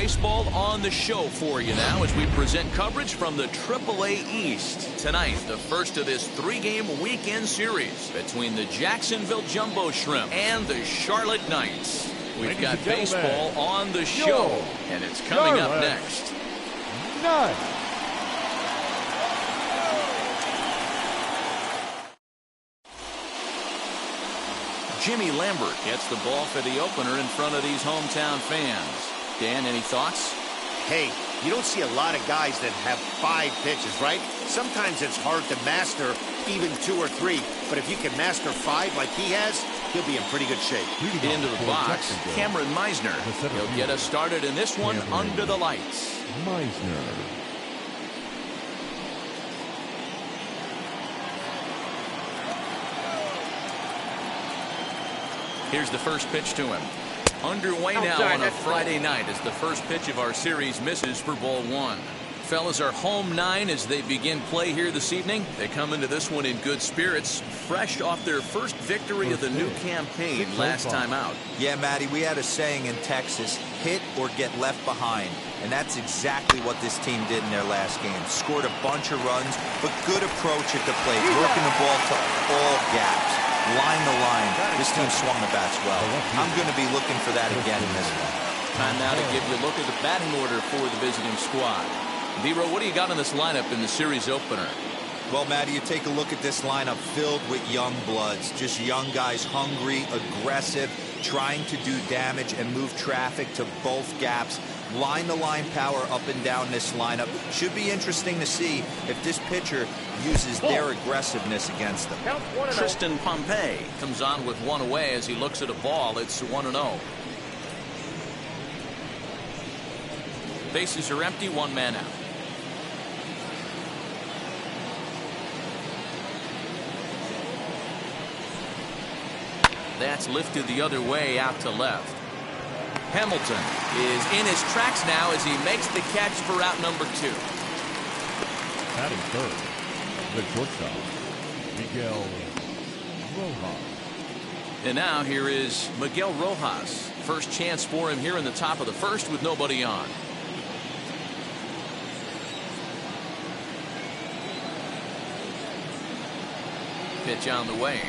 baseball on the show for you now as we present coverage from the AAA East. Tonight, the first of this 3-game weekend series between the Jacksonville Jumbo Shrimp and the Charlotte Knights. We've got baseball on the show, and it's coming up next. Jimmy Lambert gets the ball for the opener in front of these hometown fans. Dan, any thoughts? Hey, you don't see a lot of guys that have 5 pitches, right? Sometimes it's hard to master even 2 or 3. But if you can master 5 like he has, he'll be in pretty good shape. Into the box, Cameron Meisner. He'll get us started in this one under the lights. Meisner. Here's the first pitch to him. Underway now on a Friday night as the first pitch of our series misses for ball 1. Fellas are home 9 as they begin play here this evening. They come into this one in good spirits, fresh off their first victory of the new campaign last time out. Yeah, Matty, we had a saying in Texas, hit or get left behind. And that's exactly what this team did in their last game. Scored a bunch of runs, but good approach at the plate, working the ball to all gaps. Line to line. This team swung the bats well. I'm going to be looking for that again in this one. Time now to give you a look at the batting order for the visiting squad. Vero, what do you got in this lineup in the series opener? Well, Matty, you take a look at this lineup filled with young bloods. Just young guys, hungry, aggressive, trying to do damage and move traffic to both gaps. Line-to-line power up and down this lineup. Should be interesting to see if this pitcher uses their aggressiveness against them. Tristan Pompey comes on with 1 away as he looks at a ball. It's 1-0. Bases are empty, 1 man out. That's lifted the other way out to left. Hamilton is in his tracks now as he makes the catch for out number 2. Batting third, the shortstop, Miguel Rojas. And now here is Miguel Rojas. First chance for him here in the top of the first with nobody on. Pitch on the way.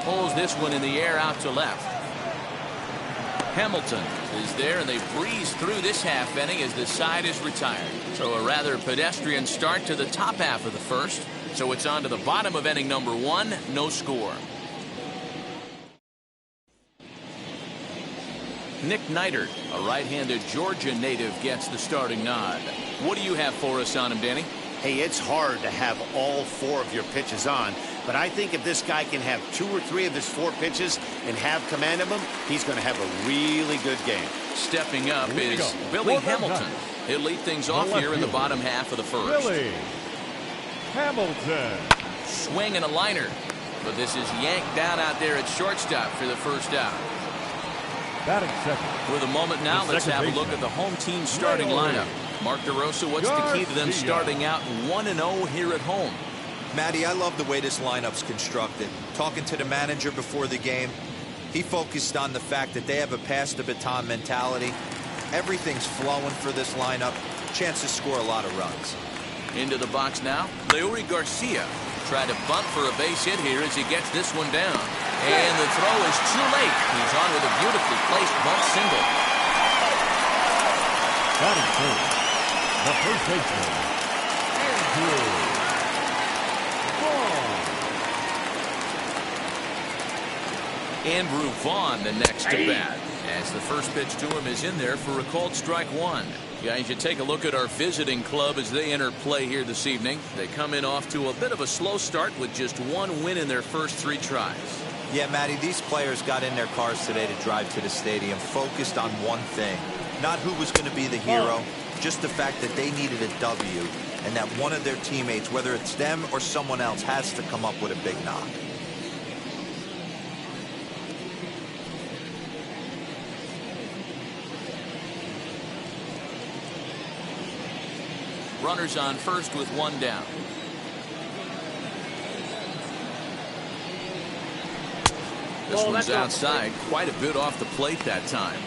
Pulls this one in the air out to left. Hamilton is there, and they breeze through this half inning as the side is retired. So a rather pedestrian start to the top half of the first. So it's on to the bottom of inning number 1, no score. Nick Neidert, a right-handed Georgia native, gets the starting nod. What do you have for us on him, Danny? Hey, it's hard to have all 4 of your pitches on, but I think if this guy can have 2 or 3 of his 4 pitches and have command of them, he's going to have a really good game. Stepping up is Billy Hamilton. He'll lead things off here in the bottom half of the first. Billy Hamilton. Swing and a liner, but this is yanked down out there at shortstop for the first out. Batting second. With a moment now, let's have a look at the home team starting lineup. Mark DeRosa, what's the key to them starting out 1-0 here at home? Matty, I love the way this lineup's constructed. Talking to the manager before the game, he focused on the fact that they have a pass the baton mentality. Everything's flowing for this lineup. Chance to score a lot of runs. Into the box now, Leore Garcia tried to bunt for a base hit here as he gets this one down. And the throw is too late. He's on with a beautifully placed bunt single. Batting third, the first baseman, Andrew Vaughn the next to bat as the first pitch to him is in there for a called strike 1. Guys, you take a look at our visiting club as they enter play here this evening. They come in off to a bit of a slow start with just 1 win in their first 3 tries. Yeah, Matty, these players got in their cars today to drive to the stadium focused on one thing. Not who was going to be the hero, just the fact that they needed a W and that one of their teammates, whether it's them or someone else, has to come up with a big knock. Runners on first with 1 down. This one's outside, quite a bit off the plate that time.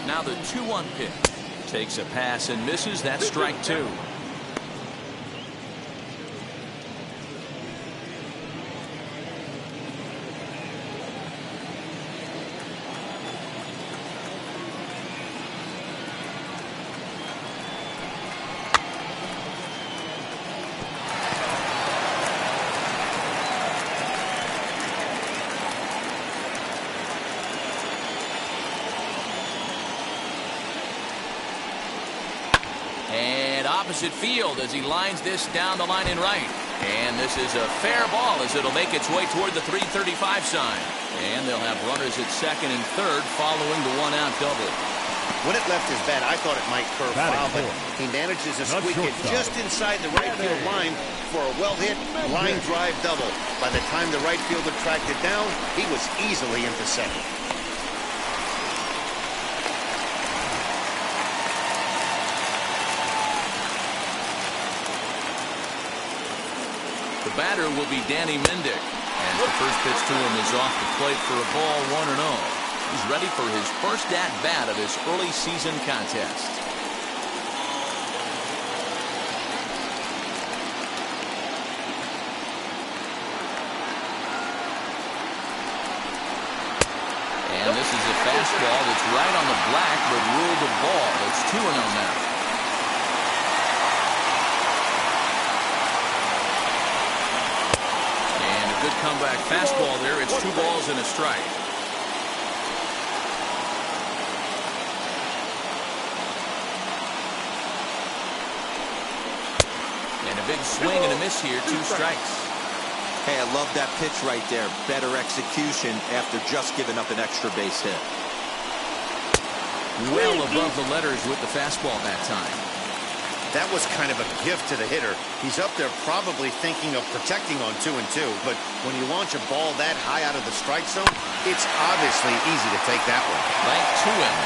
Now the 2-1 pitch. Takes a pass and misses. That's strike 2. And opposite field as he lines this down the line in right. And this is a fair ball as it'll make its way toward the 335 sign. And they'll have runners at second and third following the 1-out double. When it left his bat, I thought it might curve foul, but he manages to squeak it just inside the right field line for a well-hit line drive double. By the time the right fielder tracked it down, he was easily into second. The batter will be Danny Mendick. And the first pitch to him is off the plate for a ball, 1-0. He's ready for his first at-bat of this early season contest. And this is a fastball that's right on the black, but ruled a ball. It's 2-0 now. Good comeback fastball there. It's 2 balls and a strike. And a big swing and a miss here. 2 strikes. Hey, I love that pitch right there. Better execution after just giving up an extra base hit. Well above the letters with the fastball that time. That was kind of a gift to the hitter. He's up there probably thinking of protecting on 2-2, but when you launch a ball that high out of the strike zone, it's obviously easy to take that one. Right to him.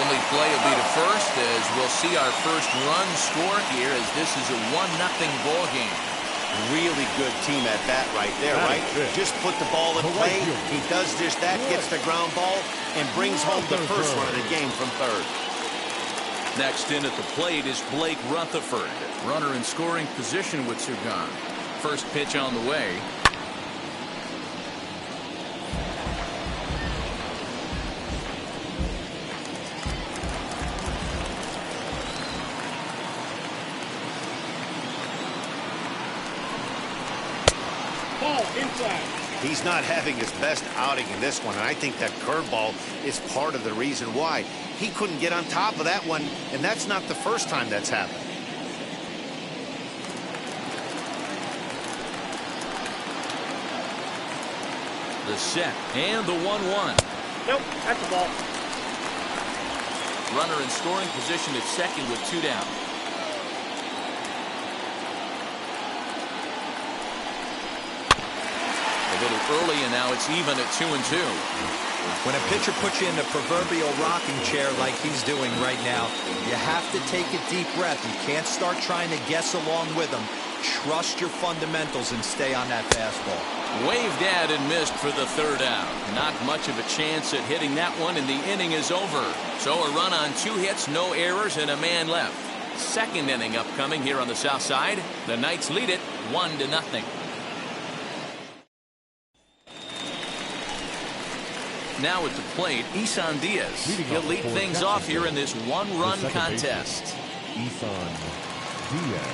Only play will be to first as we'll see our first run score here as this is a 1-0 ball game. Really good team at bat right there, right? Just put the ball in play. He does just that, gets the ground ball, and brings home the first run of the game from third. Next in at the plate is Blake Rutherford. Runner in scoring position with Sugan. First pitch on the way. Ball inside. He's not having his best outing in this one, and I think that curveball is part of the reason why. He couldn't get on top of that one, and that's not the first time that's happened. The set and the 1-1. Nope, that's the ball. Runner in scoring position at second with 2 down. A little early, and now it's even at 2-2. When a pitcher puts you in the proverbial rocking chair like he's doing right now, you have to take a deep breath. You can't start trying to guess along with him. Trust your fundamentals and stay on that fastball. Waved at and missed for the 3rd out. Not much of a chance at hitting that one, and the inning is over. So a run on 2 hits, no errors, and a man left. Second inning upcoming here on the south side. The Knights lead it 1-0. Now at the plate, Isan Diaz. He'll lead things off here in this 1-run contest. Isan Diaz.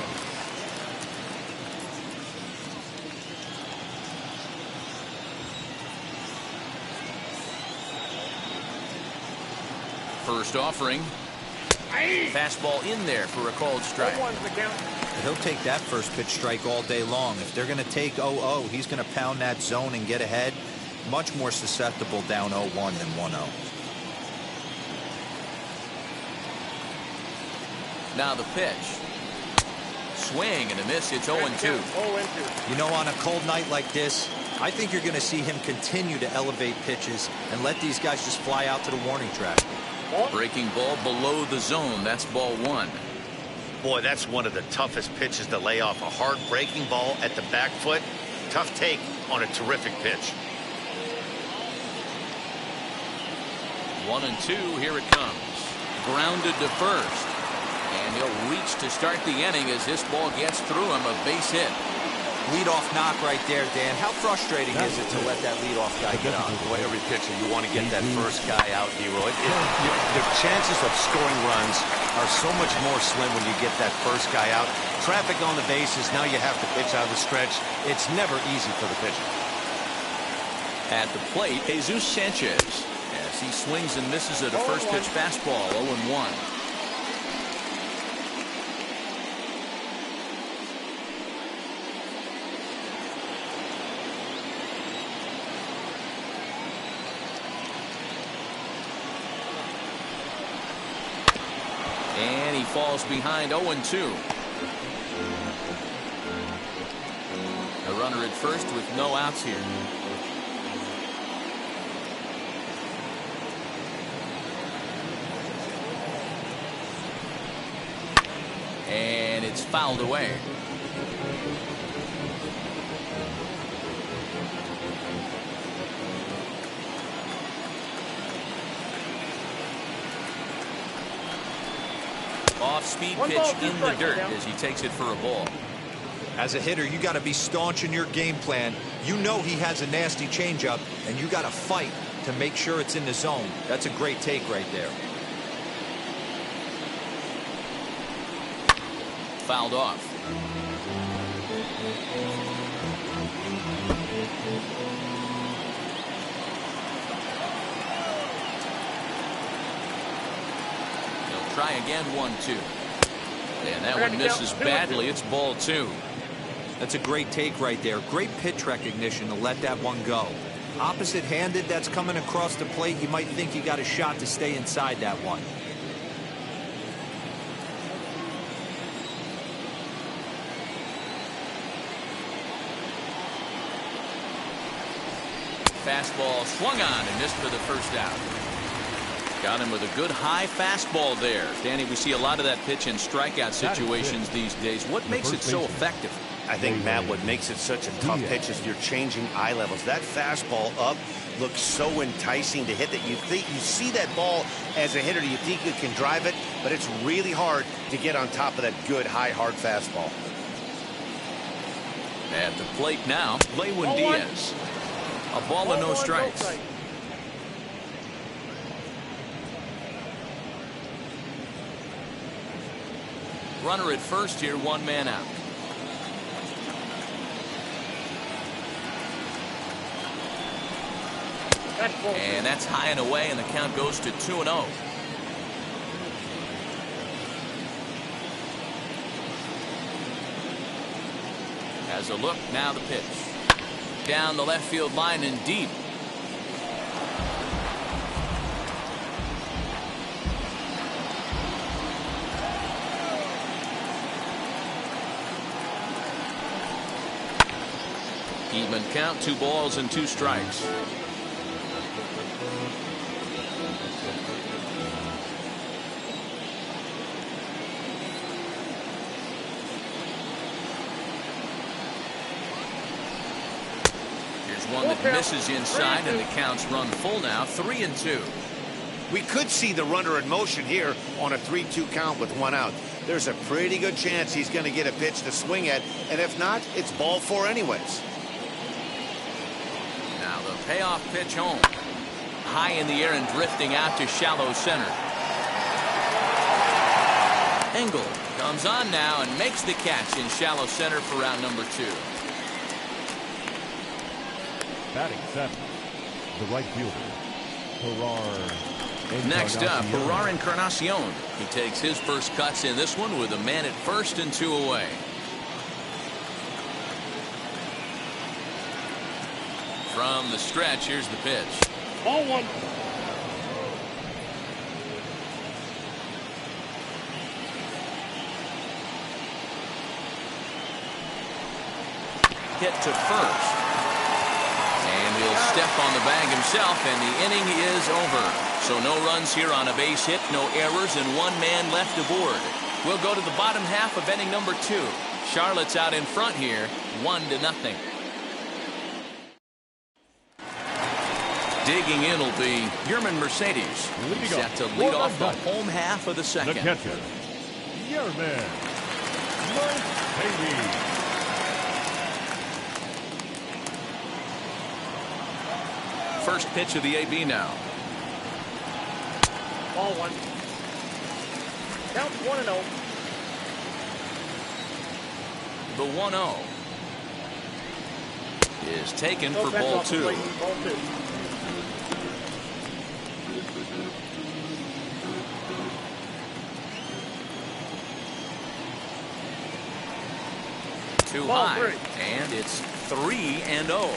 First offering. Fastball in there for a called strike. He'll take that first pitch strike all day long. If they're going to take 0-0, he's going to pound that zone and get ahead. Much more susceptible down 0-1 than 1-0. Now the pitch. Swing and a miss. It's 0-2. You know, on a cold night like this, I think you're going to see him continue to elevate pitches and let these guys just fly out to the warning track. Breaking ball below the zone. That's ball 1. Boy, that's one of the toughest pitches to lay off. A hard breaking ball at the back foot. Tough take on a terrific pitch. 1-2. Here it comes. grounded to first. And he'll reach to start the inning as this ball gets through him. A base hit. Leadoff knock right there, Dan. How frustrating is it to let that leadoff guy get on? Boy, every pitcher, you want to get that first guy out, Leroy. The chances of scoring runs are so much more slim when you get that first guy out. Traffic on the bases, now you have to pitch out of the stretch. It's never easy for the pitcher. At the plate, Jesus Sanchez, as he swings and misses at a first pitch fastball, 0-1. And he falls behind 0-2. A runner at first with no outs here. And it's fouled away. Off-speed pitch in the dirt as he takes it for a ball. As a hitter, you got to be staunch in your game plan. You know he has a nasty changeup, and you got to fight to make sure it's in the zone. That's a great take right there. Fouled off. Try again, 1-2. And that one misses badly. It's ball 2. That's a great take right there. Great pitch recognition to let that one go. Opposite-handed, that's coming across the plate. You might think you got a shot to stay inside that one. Fastball swung on and missed for the first out. Got him with a good high fastball there. Danny, we see a lot of that pitch in strikeout situations these days. What makes it so effective? I think, Matt, what makes it such a tough pitch is you're changing eye levels. That fastball up looks so enticing to hit that you think you see that ball as a hitter, you think you can drive it, but it's really hard to get on top of that good high hard fastball. At the plate now, Leewin Diaz. A ball and no strikes. Runner at first here, 1 man out. And that's high and away, and the count goes to 2-0. As a look, now the pitch. Down the left field line and deep. Even count, 2 balls and 2 strikes. Here's one that misses inside, and the count's run full now, 3-2. We could see the runner in motion here on a 3-2 count with 1 out. There's a pretty good chance he's going to get a pitch to swing at, and if not, it's ball 4 anyways. Now the payoff pitch home. High in the air and drifting out to shallow center. Engel comes on now and makes the catch in shallow center for round number 2. Batting 7, the right fielder, Next up, Pilar Encarnacion. He takes his first cuts in this one with a man at first and 2 away. From the stretch, here's the pitch. Ball 1. Hit to first. And he'll step on the bag himself, and the inning is over. So no runs here on a base hit, no errors, and 1 man left aboard. We'll go to the bottom half of inning number 2. Charlotte's out in front here, 1-0. Digging in will be Yerman Mercedes, set to lead off the home half of the second. The catcher, Yerman Mercedes. First pitch of the AB now. Ball one. Count 1-0. The 1-0 is taken No for offense ball off the two. plate. Ball two. Too Ball high, three. and it's 3-0.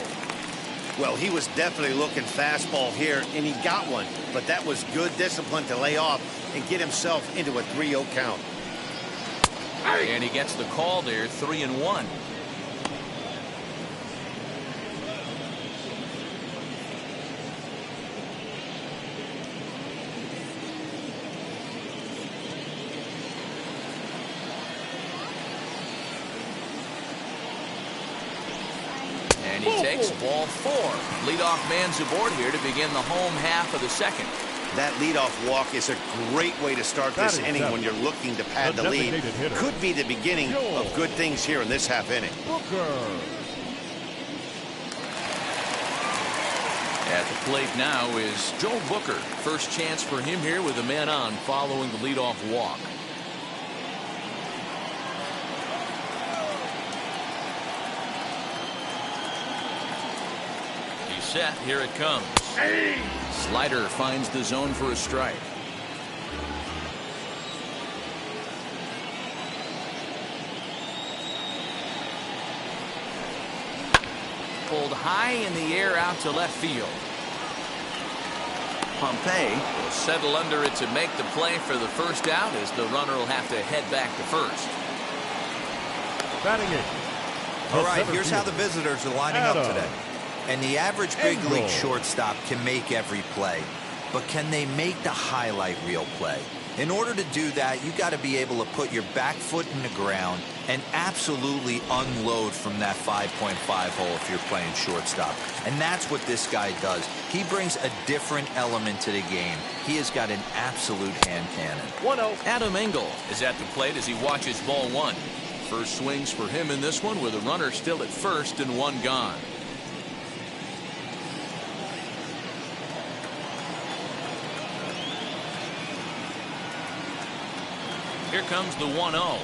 Well, he was definitely looking fastball here, and he got one. But that was good discipline to lay off and get himself into a 3-0 count. And he gets the call there, 3-1. And he takes ball four. Leadoff man's aboard here to begin the home half of the second. That leadoff walk is a great way to start this inning when you're looking to pad the lead. Could be the beginning of good things here in this half inning. At the plate now is Joe Booker. First chance for him here with a man on following the leadoff walk. He's set. Here it comes. Slider finds the zone for a strike. Pulled high in the air out to left field. Pompey will settle under it to make the play for the first out, as the runner will have to head back to first. Batting it. All right, here's how the visitors are lining up today. And the average big league Engel. shortstop can make every play, but can they make the highlight reel play? In order to do that, you got to be able to put your back foot in the ground and absolutely unload from that 5.5 hole if you're playing shortstop. And that's what this guy does. He brings a different element to the game. He has got an absolute hand cannon. 1-0. Adam Engel is at the plate as he watches ball one. First swings for him in this one with a runner still at first and one gone. Here comes the 1-0.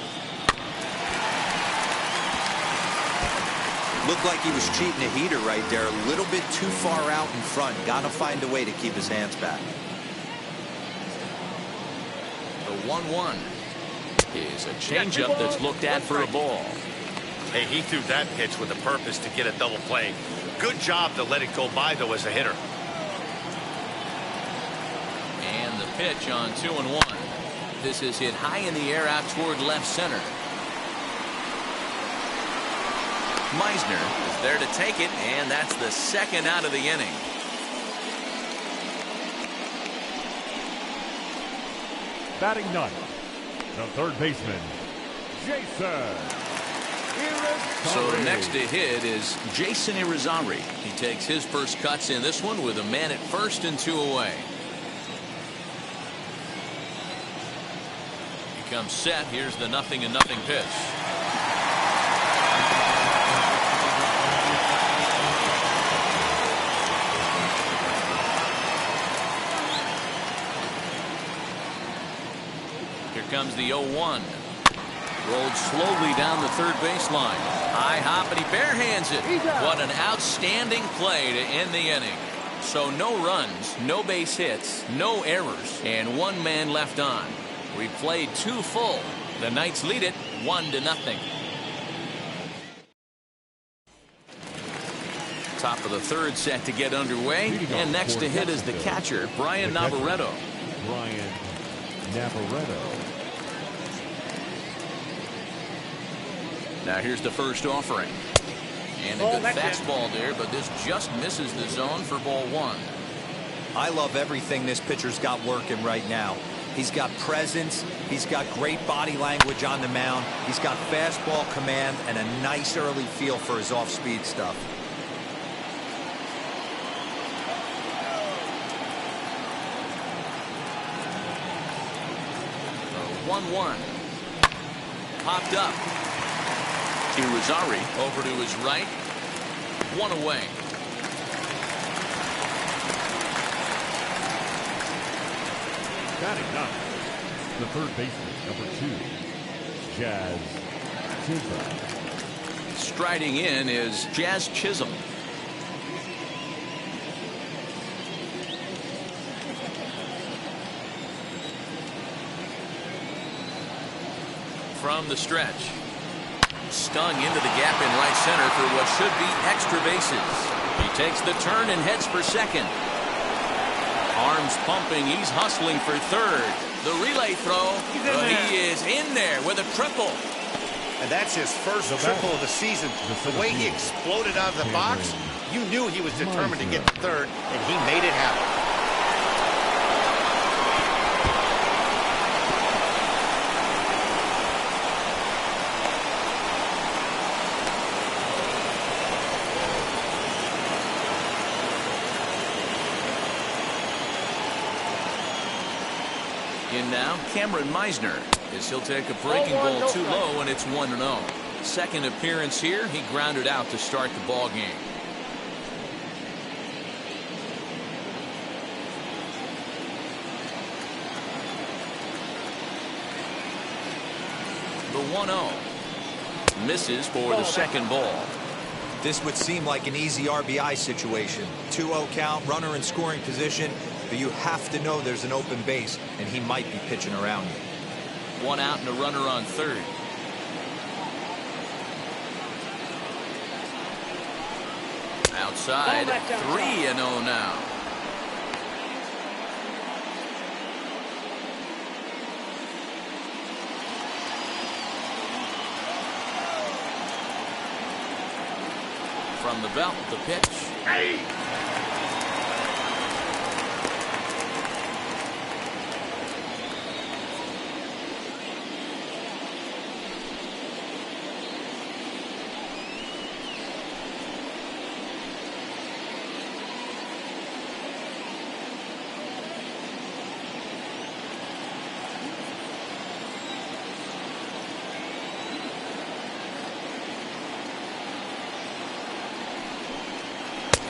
Looked like he was cheating a heater right there. A little bit too far out in front. Got to find a way to keep his hands back. The 1-1 is a changeup that's looked at for a ball. Hey, he threw that pitch with a purpose to get a double play. Good job to let it go by, though, as a hitter. And the pitch on 2-1. This is hit high in the air out toward left center. Meisner is there to take it, and that's the second out of the inning. Batting ninth, the third baseman, Jason Irizarry. So next to hit is Jason Irizarry. He takes his first cuts in this one with a man at first and two away. He comes set. Here's the 0-0 pitch. Here comes the 0-1. Rolled slowly down the third baseline. High hop, and he barehands it. What an outstanding play to end the inning. So no runs, no base hits, no errors, and one man left on. We played two full. The Knights lead it 1-0. Top of the third set to get underway, and next to hit is the catcher, Brian Navarretto. Brian Navarretto. Now here's the first offering. And a good fastball there, but this just misses the zone for ball one. I love everything this pitcher's got working right now. He's got presence. He's got great body language on the mound. He's got fastball command and a nice early feel for his off-speed stuff. 1-1. Popped up. Irizarry over to his right. 1 away. Batting ninth, the third baseman, number 2, Jazz Chisholm. Striding in is Jazz Chisholm. From the stretch. Stung into the gap in right center for what should be extra bases. He takes the turn and heads for second. Arms pumping. He's hustling for third. The relay throw. He is in there with a triple. And that's his first triple of the season. The way he exploded out of the box, you knew he was determined to get to third, and he made it happen. In now, Cameron Meisner, as he'll take a breaking ball too low, and it's 1-0. Second appearance here, he grounded out to start the ball game. The 1-0 misses for the second ball. This would seem like an easy RBI situation. 2-0 count, runner in scoring position, but you have to know there's an open base, and he might be pitching around you. 1 out and a runner on third. Outside, 3-0 now. From the belt, the pitch. Hey!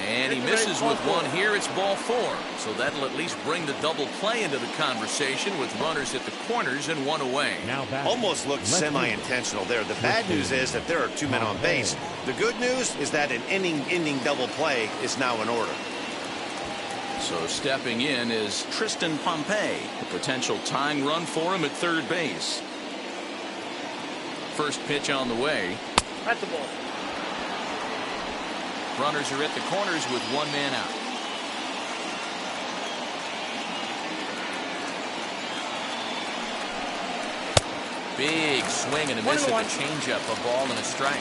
And he misses with one here. It's ball 4. So that'll at least bring the double play into the conversation with runners at the corners and 1 away. Almost looked semi-intentional there. The bad news is that there are 2 men on base. The good news is that an inning-ending double play is now in order. So stepping in is Tristan Pompey. A potential tying run for him at third base. First pitch on the way. That's the ball. Runners are at the corners with 1 man out. Big swing and a miss at the changeup. A ball and a strike.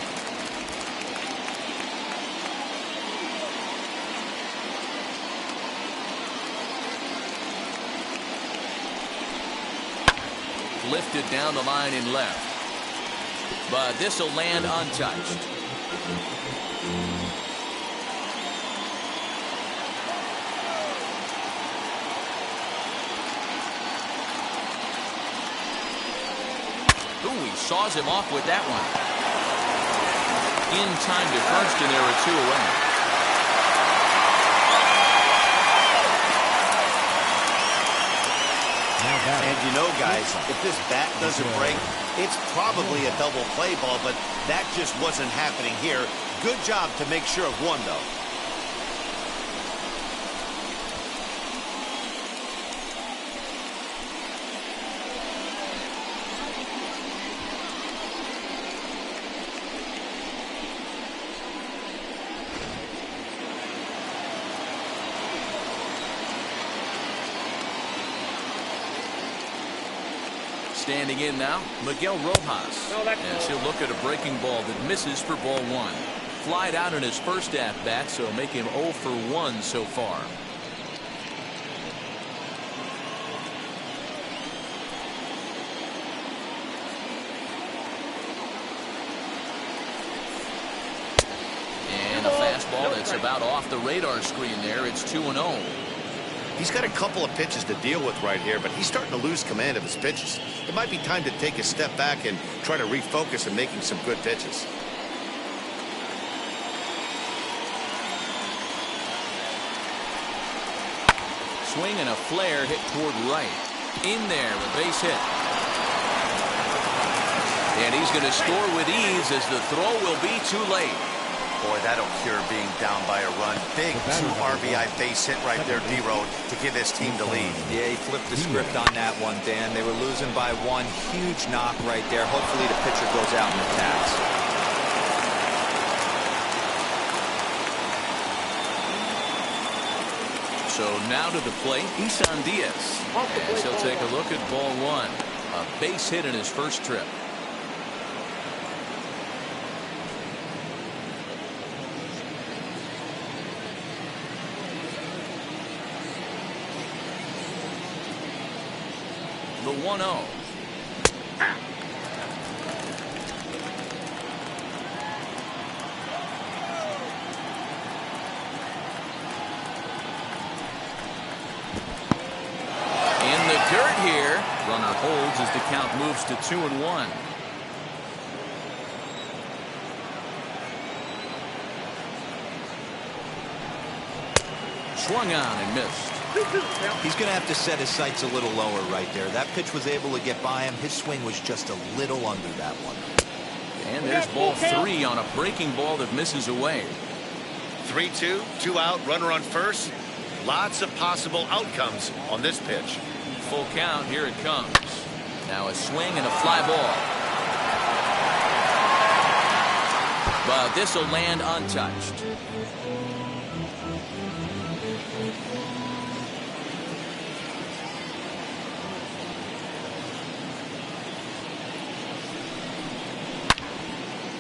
Lifted down the line in left. But this will land untouched. He saws him off with that one. In time to first, and there are 2 away. And you know, guys, if this bat doesn't break, it's probably a double play ball, but that just wasn't happening here. Good job to make sure of 1, though. Standing in now, Miguel Rojas, as he'll look at a breaking ball that misses for ball 1. Flied out in his first at-bat, so make him 0 for 1 so far. And a fastball that's about off the radar screen there. It's 2-0. He's got a couple of pitches to deal with right here, but he's starting to lose command of his pitches. It might be time to take a step back and try to refocus on making some good pitches. Swing and a flare hit toward right. In there, a base hit. And he's going to score with ease as the throw will be too late. Boy, that'll cure being down by a run. Big 2 RBI base hit right there, D-Road, to give his team the lead. Yeah, he flipped the script on that one, Dan. They were losing by 1. Huge knock right there. Hopefully the pitcher goes out and attacks. So now to the plate, Isan Diaz. As he'll take a look at ball 1. A base hit in his first trip. The 1-0. In the dirt here. Runner holds as the count moves to 2-1. Swung on and missed. He's going to have to set his sights a little lower right there. That pitch was able to get by him. His swing was just a little under that one. And there's ball 3 on a breaking ball that misses away. 3-2, 2 out, runner on first. Lots of possible outcomes on this pitch. Full count, here it comes. Now a swing and a fly ball. But this will land untouched.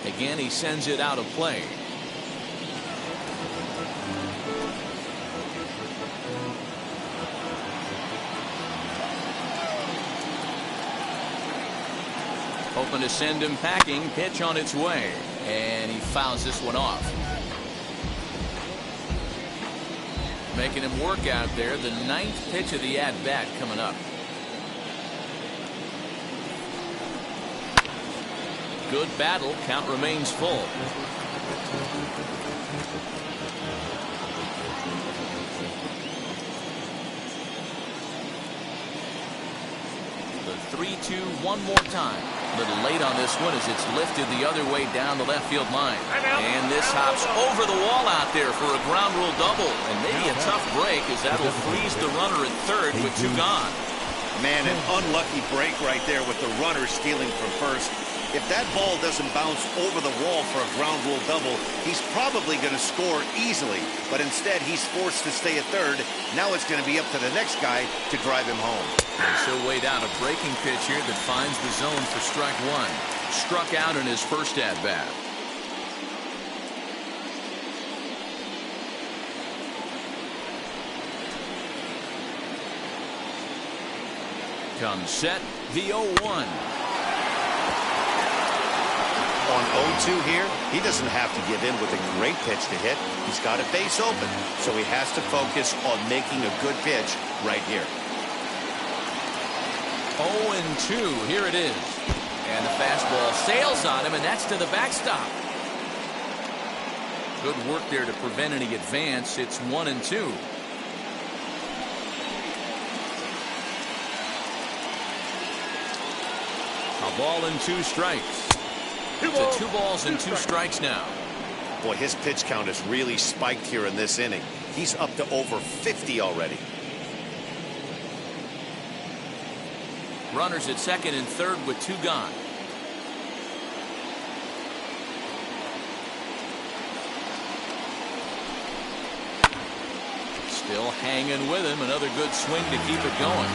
Again, he sends it out of play. Hoping to send him packing. Pitch on its way. And he fouls this one off. Making him work out there. The 9th pitch of the at-bat coming up. Good battle. Count remains full. The 3-2 one more time. A little late on this one as it's lifted the other way down the left field line. And this hops over the wall out there for a ground rule double. And maybe a tough break as that'll freeze the runner at third with 2 gone. Man, an unlucky break right there with the runner stealing from first. If that ball doesn't bounce over the wall for a ground rule double, he's probably going to score easily. But instead, he's forced to stay at third. Now it's going to be up to the next guy to drive him home. And she'll wait out a breaking pitch here that finds the zone for strike 1. Struck out in his first at-bat. Comes set, the 0-1. On 0-2 here, he doesn't have to give in with a great pitch to hit. He's got a base open, so he has to focus on making a good pitch right here. 0-2, here it is. And the fastball sails on him, and that's to the backstop. Good work there to prevent any advance. It's 1-2. A ball and 2 strikes. It's 2 balls and 2 strikes now. Boy, his pitch count has really spiked here in this inning. He's up to over 50 already. Runners at second and third with 2 gone. Still hanging with him. Another good swing to keep it going.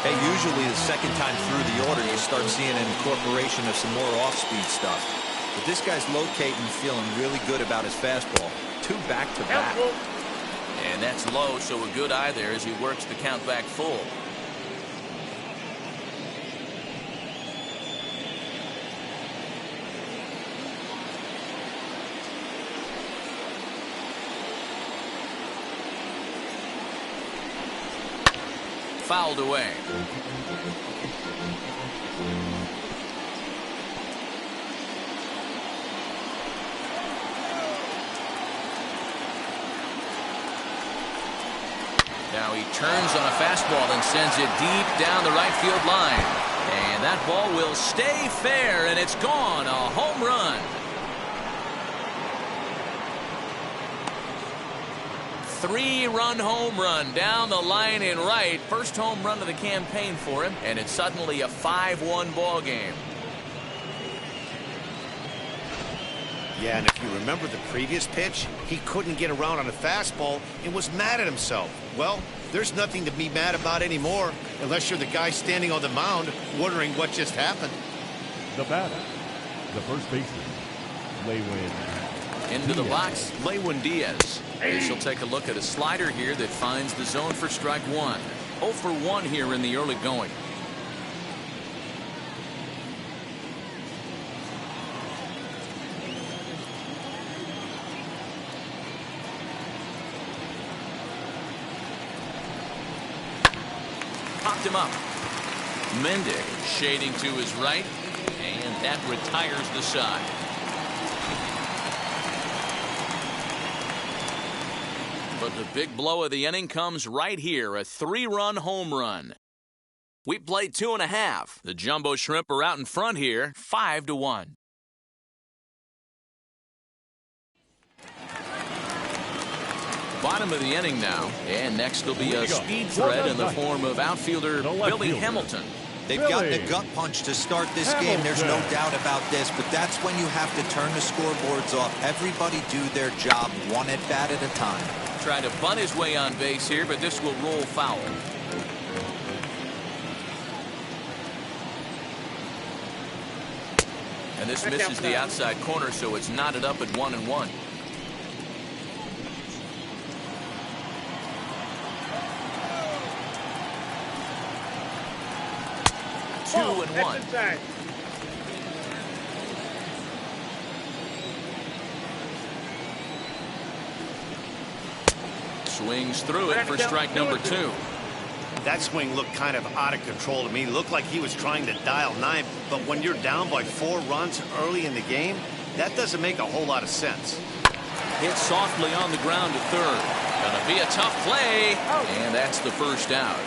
Hey, usually the second time through the order, you start seeing an incorporation of some more off-speed stuff. But this guy's locating, feeling really good about his fastball. 2 back-to-back. And that's low, so a good eye there as he works the count back full. fouled away. Now he turns on a fastball and sends it deep down the right field line. And that ball will stay fair, and it's gone. A home run. 3-run home run down the line in right. First home run of the campaign for him, and it's suddenly a 5-1 ball game. Yeah, and if you remember the previous pitch, he couldn't get around on a fastball and was mad at himself. Well, there's nothing to be mad about anymore, unless you're the guy standing on the mound wondering what just happened. The batter, the first baseman, Leore. Into the box, Leore Diaz. She'll take a look at a slider here that finds the zone for strike one. 0 for 1 here in the early going. Popped him up. Mendick shading to his right, and that retires the side. But the big blow of the inning comes right here, a 3-run home run. We played 2.5. The Jumbo Shrimp are out in front here, 5-1. Bottom of the inning now, and next will be a speed threat in the form of outfielder Billy Hamilton. They've gotten a gut punch to start this game. There's no doubt about this, but that's when you have to turn the scoreboards off. Everybody do their job one at bat at a time. Trying to bunt his way on base here, but this will roll foul. And this misses the outside corner, so it's knotted up at 1-1. Two and one. Swings through it for strike number 2. That swing looked kind of out of control to me. Looked like he was trying to dial 9, but when you're down by 4 runs early in the game, that doesn't make a whole lot of sense. Hit softly on the ground to third. Gonna be a tough play, and that's the first out.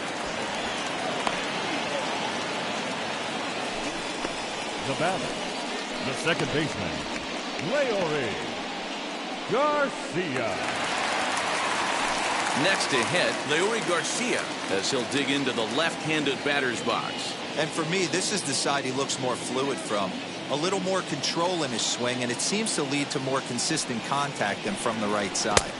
The batter, the second baseman, Leore Garcia. Next to hit, Leore Garcia, as he'll dig into the left-handed batter's box. And for me, this is the side he looks more fluid from. A little more control in his swing, and it seems to lead to more consistent contact than from the right side.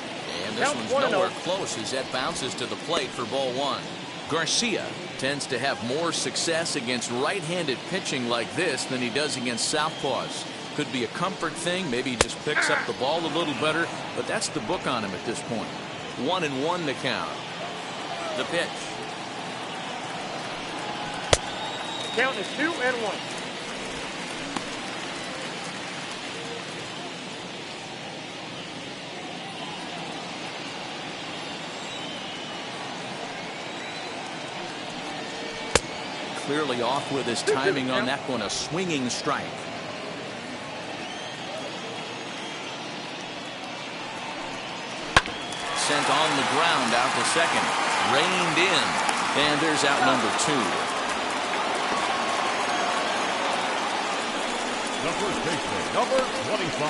And this one's nowhere close as that bounces to the plate for ball 1. Garcia tends to have more success against right-handed pitching like this than he does against southpaws. Could be a comfort thing. Maybe he just picks up the ball a little better, but that's the book on him at this point. 1-1 to count. The pitch. Count is 2-1. Clearly off with his timing on that one, a swinging strike. Sent on the ground out to second. Reined in. And there's out number 2. The first baseman, number 25,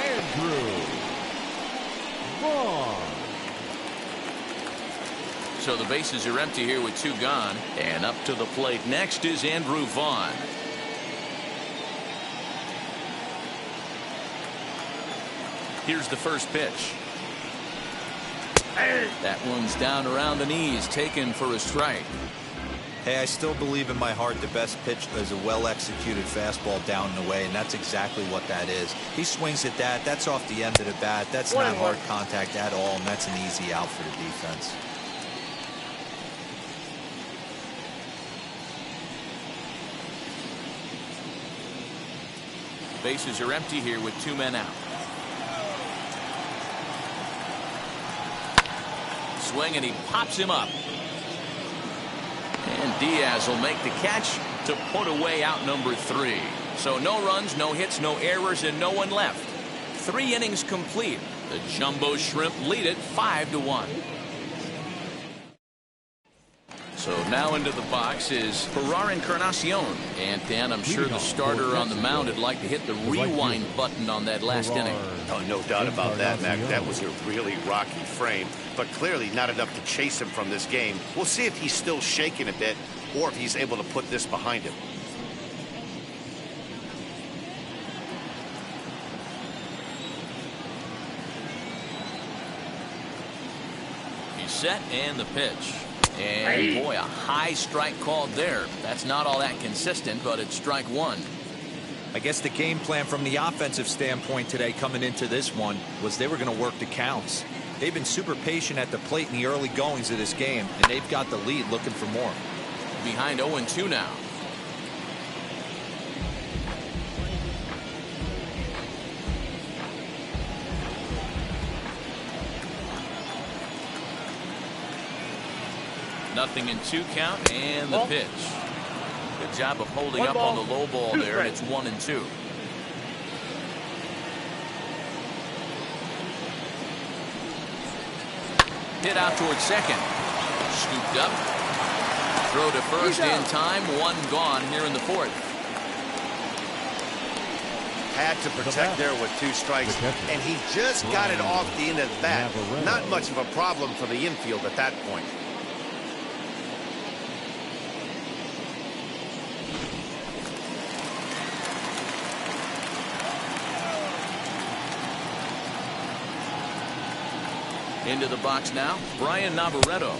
Andrew Vaughn. So the bases are empty here with 2 gone. And up to the plate next is Andrew Vaughn. Here's the first pitch. That one's down around the knees, taken for a strike. Hey, I still believe in my heart the best pitch is a well-executed fastball down and away, and that's exactly what that is. He swings at that. That's off the end of the bat. That's not hard contact at all, and that's an easy out for the defense. Bases are empty here with 2 men out. Swing, and he pops him up. And Diaz will make the catch to put away out number 3. So no runs, no hits, no errors, and no one left. 3 innings complete. The Jumbo Shrimp lead it 5-1. So now into the box is Ferrar Encarnacion. And Dan, I'm sure the starter on the mound would like to hit the rewind button on that last inning. Oh, no doubt about that, Mac. That was a really rocky frame, but clearly not enough to chase him from this game. We'll see if he's still shaking a bit or if he's able to put this behind him. He's set and the pitch. And boy, a high strike called there. That's not all that consistent, but it's strike 1. I guess the game plan from the offensive standpoint today coming into this one was they were going to work the counts. They've been super patient at the plate in the early goings of this game, and they've got the lead looking for more. Behind 0-2 now. Nothing in 2 count, and the pitch. Good job of holding up on the low ball there, and it's 1-2. Hit out towards second. Scooped up. Throw to first in time. 1 gone here in the 4th. Had to protect there with 2 strikes, and he just got it off the end of the bat. Not much of a problem for the infield at that point. Into the box now, Brian Navarreto.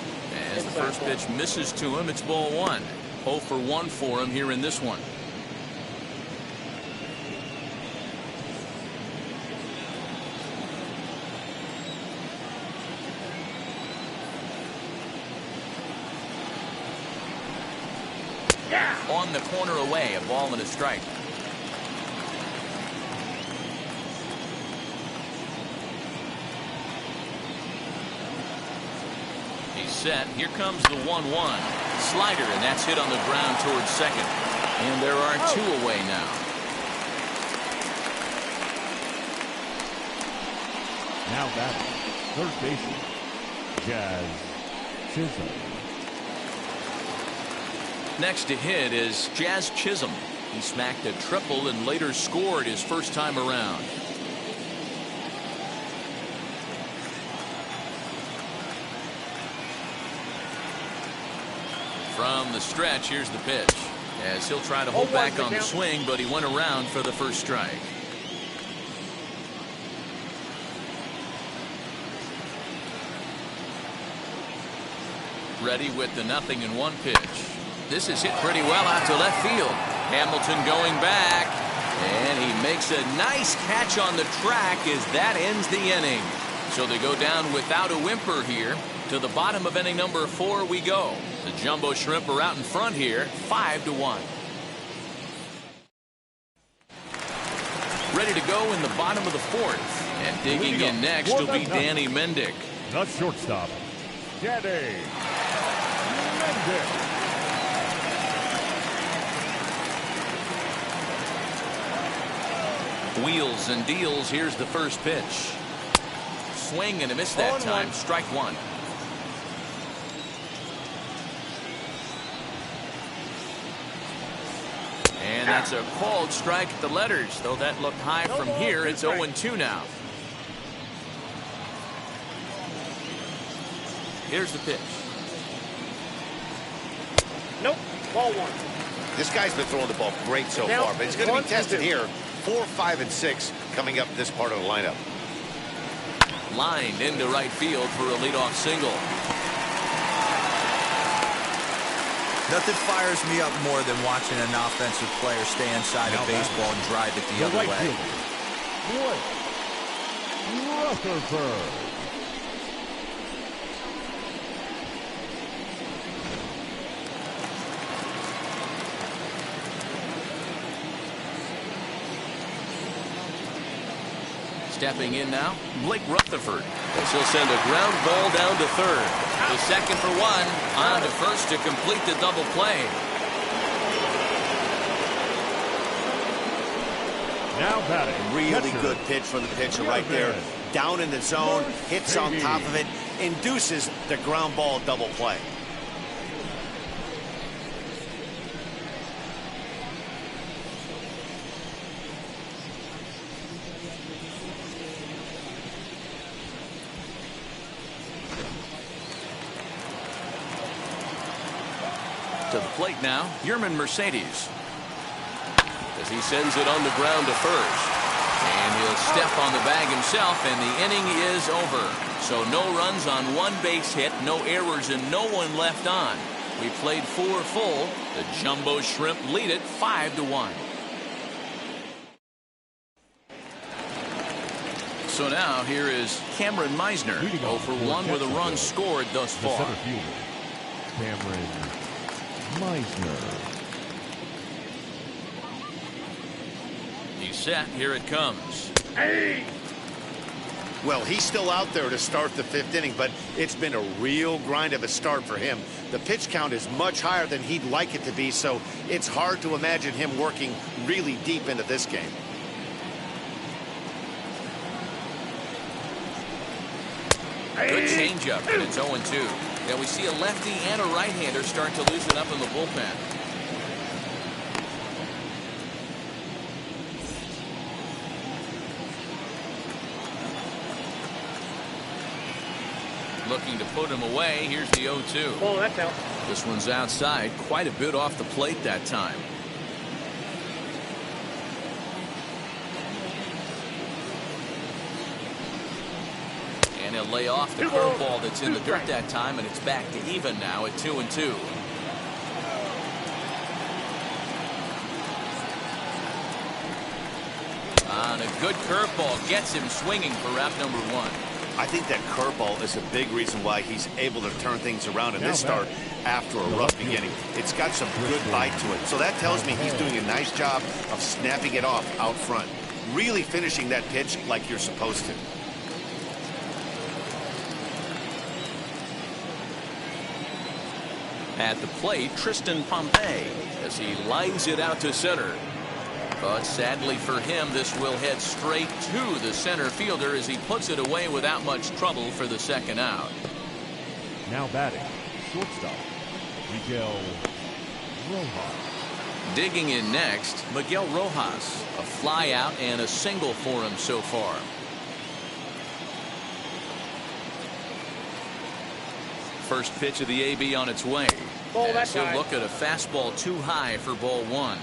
As the first pitch misses to him, it's ball 1. 0 for 1 for him here in this one. On the corner away, a ball and a strike. Set. Here comes the 1-1 slider, and that's hit on the ground towards second. And there are 2 away now. Now batting, third baseman, Jazz Chisholm. Next to hit is Jazz Chisholm. He smacked a triple and later scored his first time around. From the stretch, here's the pitch. As he'll try to hold back on the swing, but he went around for the first strike. Ready with the 0-1 pitch. This is hit pretty well out to left field. Hamilton going back. And he makes a nice catch on the track as that ends the inning. So they go down without a whimper here. To the bottom of inning number 4 we go. The Jumbo Shrimp are out in front here, 5-1. Ready to go in the bottom of the 4th. And digging in next will be Danny Mendick. The shortstop, Danny Mendick. Wheels and deals. Here's the first pitch. Swing and a miss that time. Strike 1. And that's a called strike at the letters, though that looked high from here. It's 0-2 now. Here's the pitch. Nope. Ball 1. This guy's been throwing the ball great so far, but it's going to be tested here. 4, 5, and 6 coming up this part of the lineup. Lined into right field for a leadoff single. Nothing fires me up more than watching an offensive player stay inside of baseball and drive it the other way. Rutherford. Stepping in now, Blake Rutherford. This will send a ground ball down to third. The second for one, on to first to complete the double play. Now batting. Really catcher. good pitch from the pitcher right there. Down in the zone, hits on top of it, induces the ground ball double play. To the plate now, Yerman Mercedes. As he sends it on the ground to first. And he'll step on the bag himself, and the inning is over. So no runs on one base hit, no errors, and no one left on. We played 4 full. The Jumbo Shrimp lead it 5-1. So now here is Cameron Meisner, 0 for 1 with a run scored thus The far. center fielder, Cameron Meisner. He's set. Here it comes. Well, he's still out there to start the 5th inning, but it's been a real grind of a start for him. The pitch count is much higher than he'd like it to be, so it's hard to imagine him working really deep into this game. Good changeup, and it's 0-2. Now we see a lefty and a right-hander start to loosen up in the bullpen. Looking to put him away. Here's the 0-2. Oh, that's out. This one's outside, quite a bit off the plate that time. And he'll lay off the curveball that's in the dirt that time, and it's back to even now at 2-2. On a good curveball, gets him swinging for wrap number 1. I think that curveball is a big reason why he's able to turn things around in this start after a rough beginning. It's got some good bite to it. So that tells me he's doing a nice job of snapping it off out front. Really finishing that pitch like you're supposed to. At the plate, Tristan Pompey as he lines it out to center. But sadly for him, this will head straight to the center fielder as he puts it away without much trouble for the second out. Now batting, shortstop, Miguel Rojas. Digging in next, Miguel Rojas. A fly out and a single for him so far. First pitch of the AB on its way. As he'll look at a fastball too high for ball 1.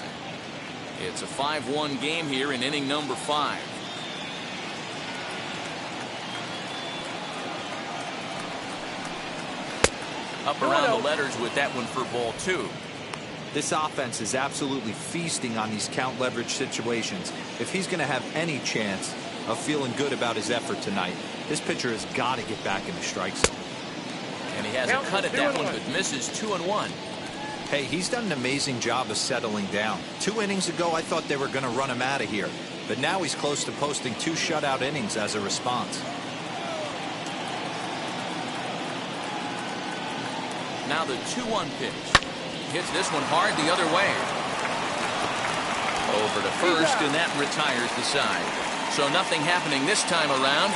It's a 5-1 game here in inning number 5. Up around the letters with that one for ball 2. This offense is absolutely feasting on these count leverage situations. If he's going to have any chance of feeling good about his effort tonight, this pitcher has got to get back in the strike zone. And he has a cut at that one, but misses 2-1. Hey, he's done an amazing job of settling down. 2 innings ago, I thought they were going to run him out of here. But now he's close to posting 2 shutout innings as a response. Now the 2-1 pitch. Hits this one hard the other way. Over to first, and that retires the side. So nothing happening this time around.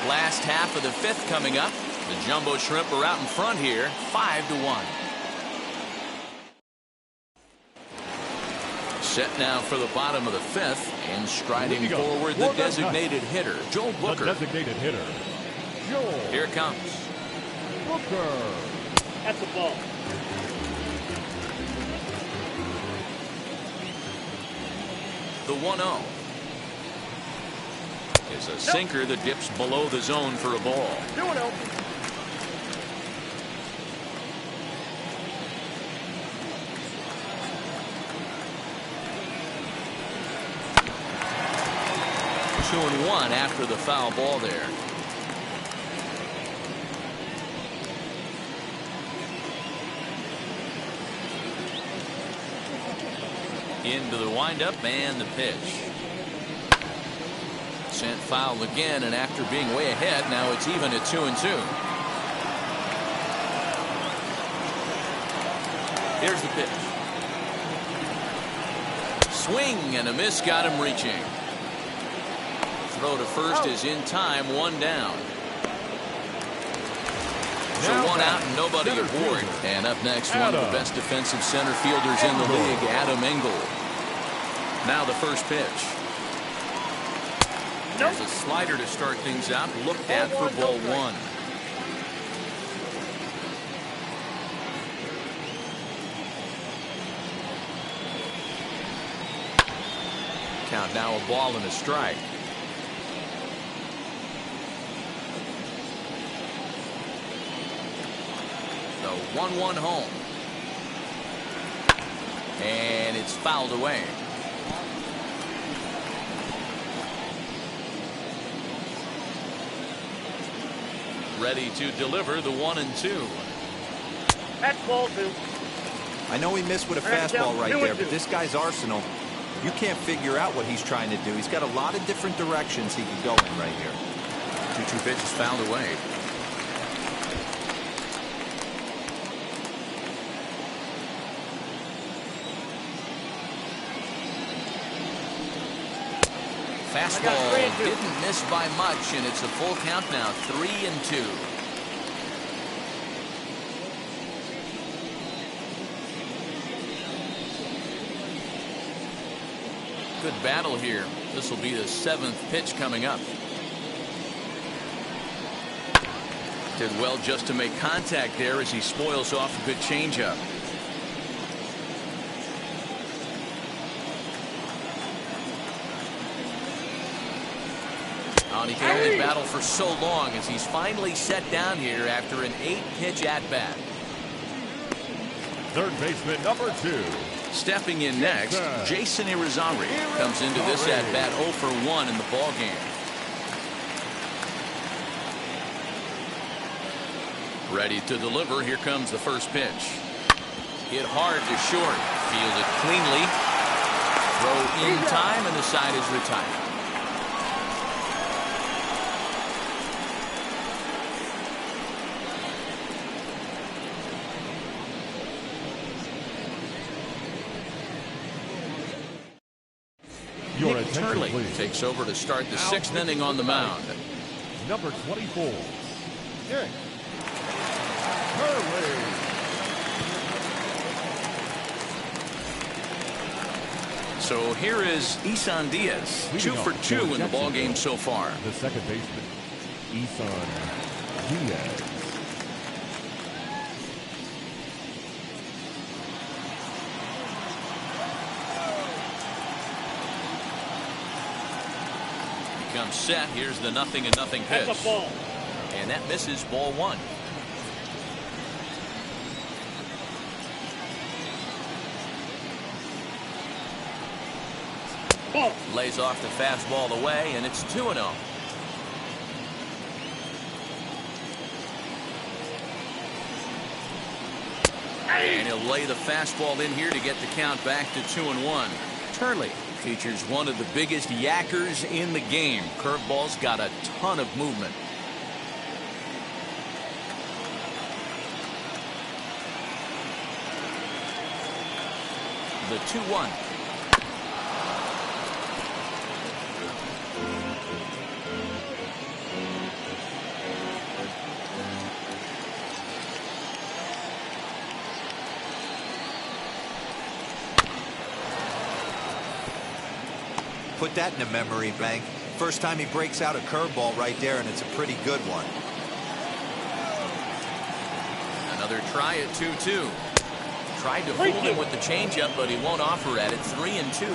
Last half of the 5th coming up. The Jumbo Shrimp are out in front here, 5-1. Set now for the bottom of the 5th, and striding forward the designated hitter, Joel Booker. The designated hitter, Joel. Here it comes. Booker. That's a ball. The 1-0 is a sinker that dips below the zone for a ball. 2-0. Two and 1 after the foul ball there. Into the windup and the pitch. Sent foul again, and after being way ahead, now it's even at 2-2. Here's the pitch. Swing and a miss, got him reaching. Throw to first is in time, one down. So one out and nobody aboard. And up next, one of the best defensive center fielders in the league, Adam Engel. Now the first pitch. There's a slider to start things out, looked at for ball one. Count now, a ball and a strike. The 1-1 home. And it's fouled away. Ready to deliver the 1-2. That's ball 2. I know he missed with a fastball right there, but this guy's arsenal, you can't figure out what he's trying to do. He's got a lot of different directions he can go in right here. 2-2 pitch is fouled away. Fastball didn't miss by much, and it's a full count now, 3-2. Good battle here. This will be the 7th pitch coming up. Did well just to make contact there as he spoils off a good changeup. He can only battle for so long as he's finally set down here after an 8-pitch at-bat. Third baseman number 2. Stepping in next, Jason Irizarry comes into this at-bat 0 for 1 in the ballgame. Ready to deliver. Here comes the first pitch. Hit hard to short. Fielded cleanly. Throw in time, and the side is retired. Your Nick attention, Turley please. takes over to start the 6th inning on the mound. Number 24. Turley. So here is Isan Diaz, 2 for 2 in the ball game so far. The second baseman, Isan Diaz. Comes set. Here's the 0-0 pitch. That's a ball. And that misses, ball 1. Ball. Lays off the fastball away, and it's 2-0. And he'll lay the fastball in here to get the count back to 2-1. Turley features one of the biggest yackers in the game. Curveball's got a ton of movement. The 2-1. Put that in the memory bank. First time he breaks out a curveball right there, and it's a pretty good one. Another try at 2-2. Tried to fool him with the changeup, but he won't offer at it. 3-2.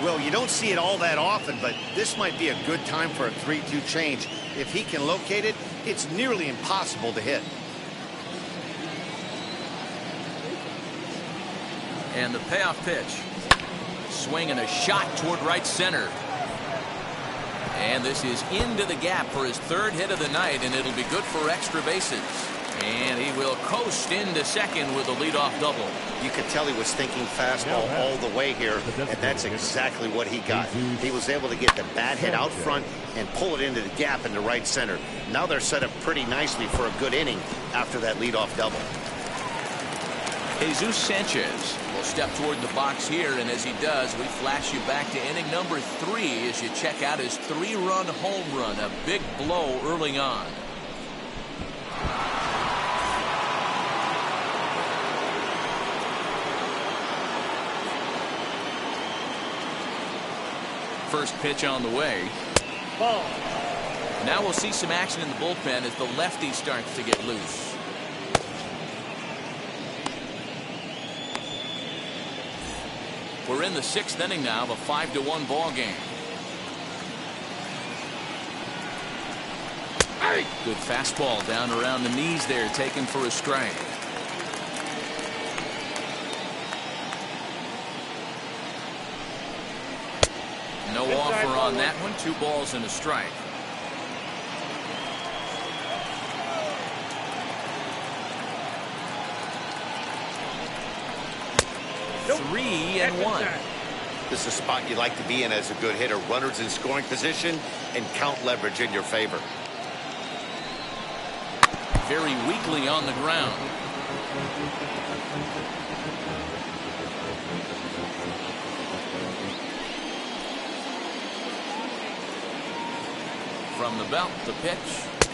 Well, you don't see it all that often, but this might be a good time for a 3-2 change. If he can locate it, it's nearly impossible to hit. And the payoff pitch. Swing and a shot toward right center. And this is into the gap for his 3rd hit of the night, and it'll be good for extra bases. And he will coast into second with a leadoff double. You could tell he was thinking fastball all the way here, and that's exactly what he got. He was able to get the bat hit out front and pull it into the gap in the right center. Now they're set up pretty nicely for a good inning after that leadoff double. Jesus Sanchez will step toward the box here, and as he does, we flash you back to inning number 3 as you check out his 3-run home run, a big blow early on. First pitch on the way. Ball. Now we'll see some action in the bullpen as the lefty starts to get loose. We're in the 6th inning now of a 5-1 ball game. Good fastball down around the knees there, taken for a strike. No offer on that one. 2 balls and a strike. Nope. 3-1. This is a spot you like to be in as a good hitter. Runners in scoring position and count leverage in your favor. Very weakly on the ground. From the belt, the pitch,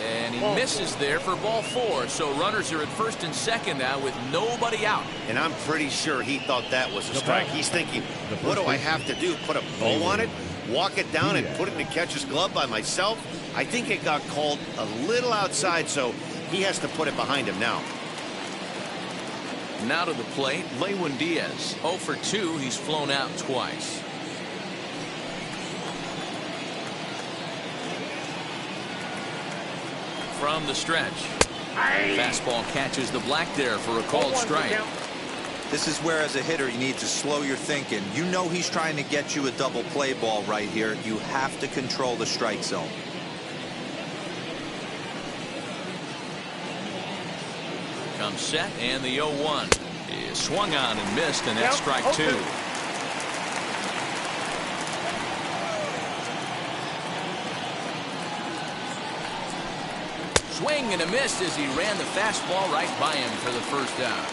and he misses there for ball 4. So runners are at first and second now with nobody out. And I'm pretty sure he thought that was a strike. He's thinking, what do I have to do? Put a bow on it? Walk it down and put it in the catcher's glove by myself? I think it got called a little outside, so he has to put it behind him now. Now to the plate, Leore Diaz. 0 for 2. He's flown out twice. From the stretch. Fastball catches the black there for a called strike. This is where, as a hitter, you need to slow your thinking. You know he's trying to get you a double play ball right here. You have to control the strike zone. Comes set, and the 0-1 is swung on and missed, and that's strike 2. Swing and a miss as he ran the fastball right by him for the first out.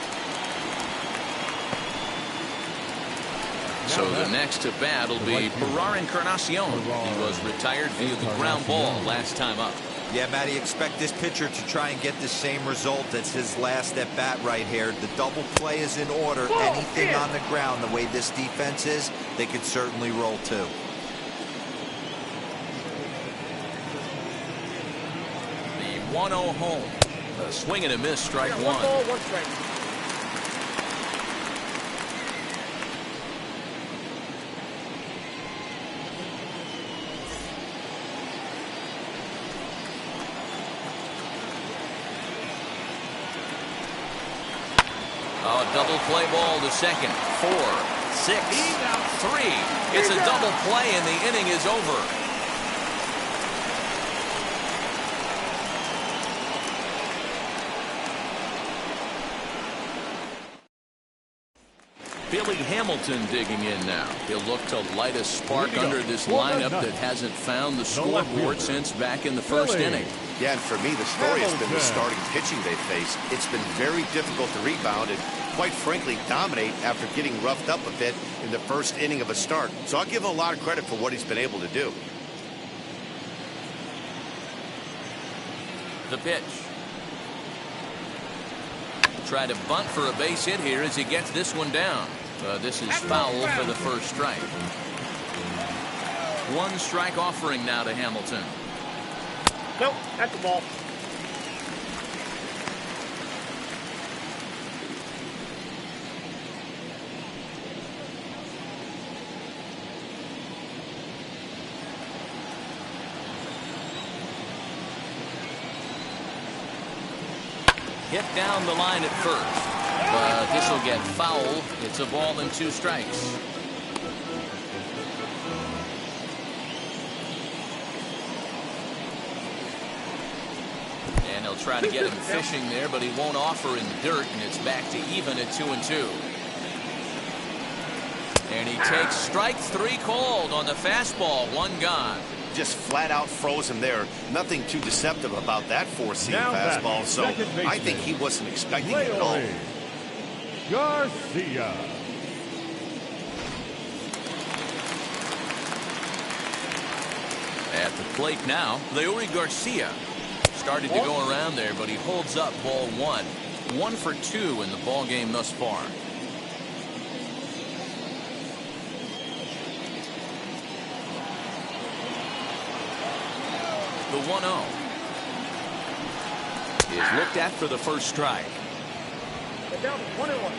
So the next to bat will be Rutherford Encarnacion. He was retired via the ground ball last time up. Yeah, Matty, expect this pitcher to try and get the same result. That's his last at bat right here. The double play is in order. Anything on the ground, the way this defense is, they could certainly roll too. The 1-0 home. A swing and a miss, strike 1. 1 ball, 1 strike. Double play ball to second. 4, 6, 3. It's a double play and the inning is over. Billy Hamilton digging in now. He'll look to light a spark under this lineup that hasn't found the scoreboard since back in the first inning. Yeah, and for me, the story has been the starting pitching they face. It's been very difficult to rebound and, quite frankly, dominate after getting roughed up a bit in the first inning of a start. So I'll give him a lot of credit for what he's been able to do. The pitch. Try to bunt for a base hit here as he gets this one down. This is foul for the first strike. 1 strike offering now to Hamilton. Nope, that's the ball. Hit down the line at first, but this will get foul. It's a ball and 2 strikes. try to get him fishing there, but he won't offer in the dirt, and it's back to even at 2-2. And he takes strike 3 called on the fastball. 1 gone. Just flat out froze him there. Nothing too deceptive about that 4-seam fastball, so I think he wasn't expecting it at all. Leore Garcia. At the plate now, Leore Garcia. Started to go around there, but he holds up ball 1. 1 for 2 in the ball game thus far. The 1-0 is looked at for the first strike. They're down 1-1.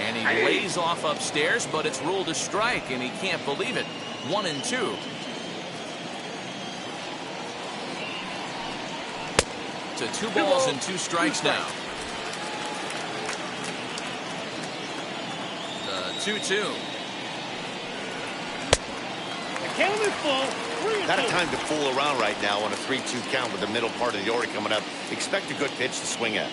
And he lays off upstairs, but it's ruled a strike, and he can't believe it. 1-2. To 2 balls and 2 strikes now. The 2-2. The count is full. 3-2. Not a time to fool around right now on a 3-2 count with the middle part of the order coming up. Expect a good pitch to swing at.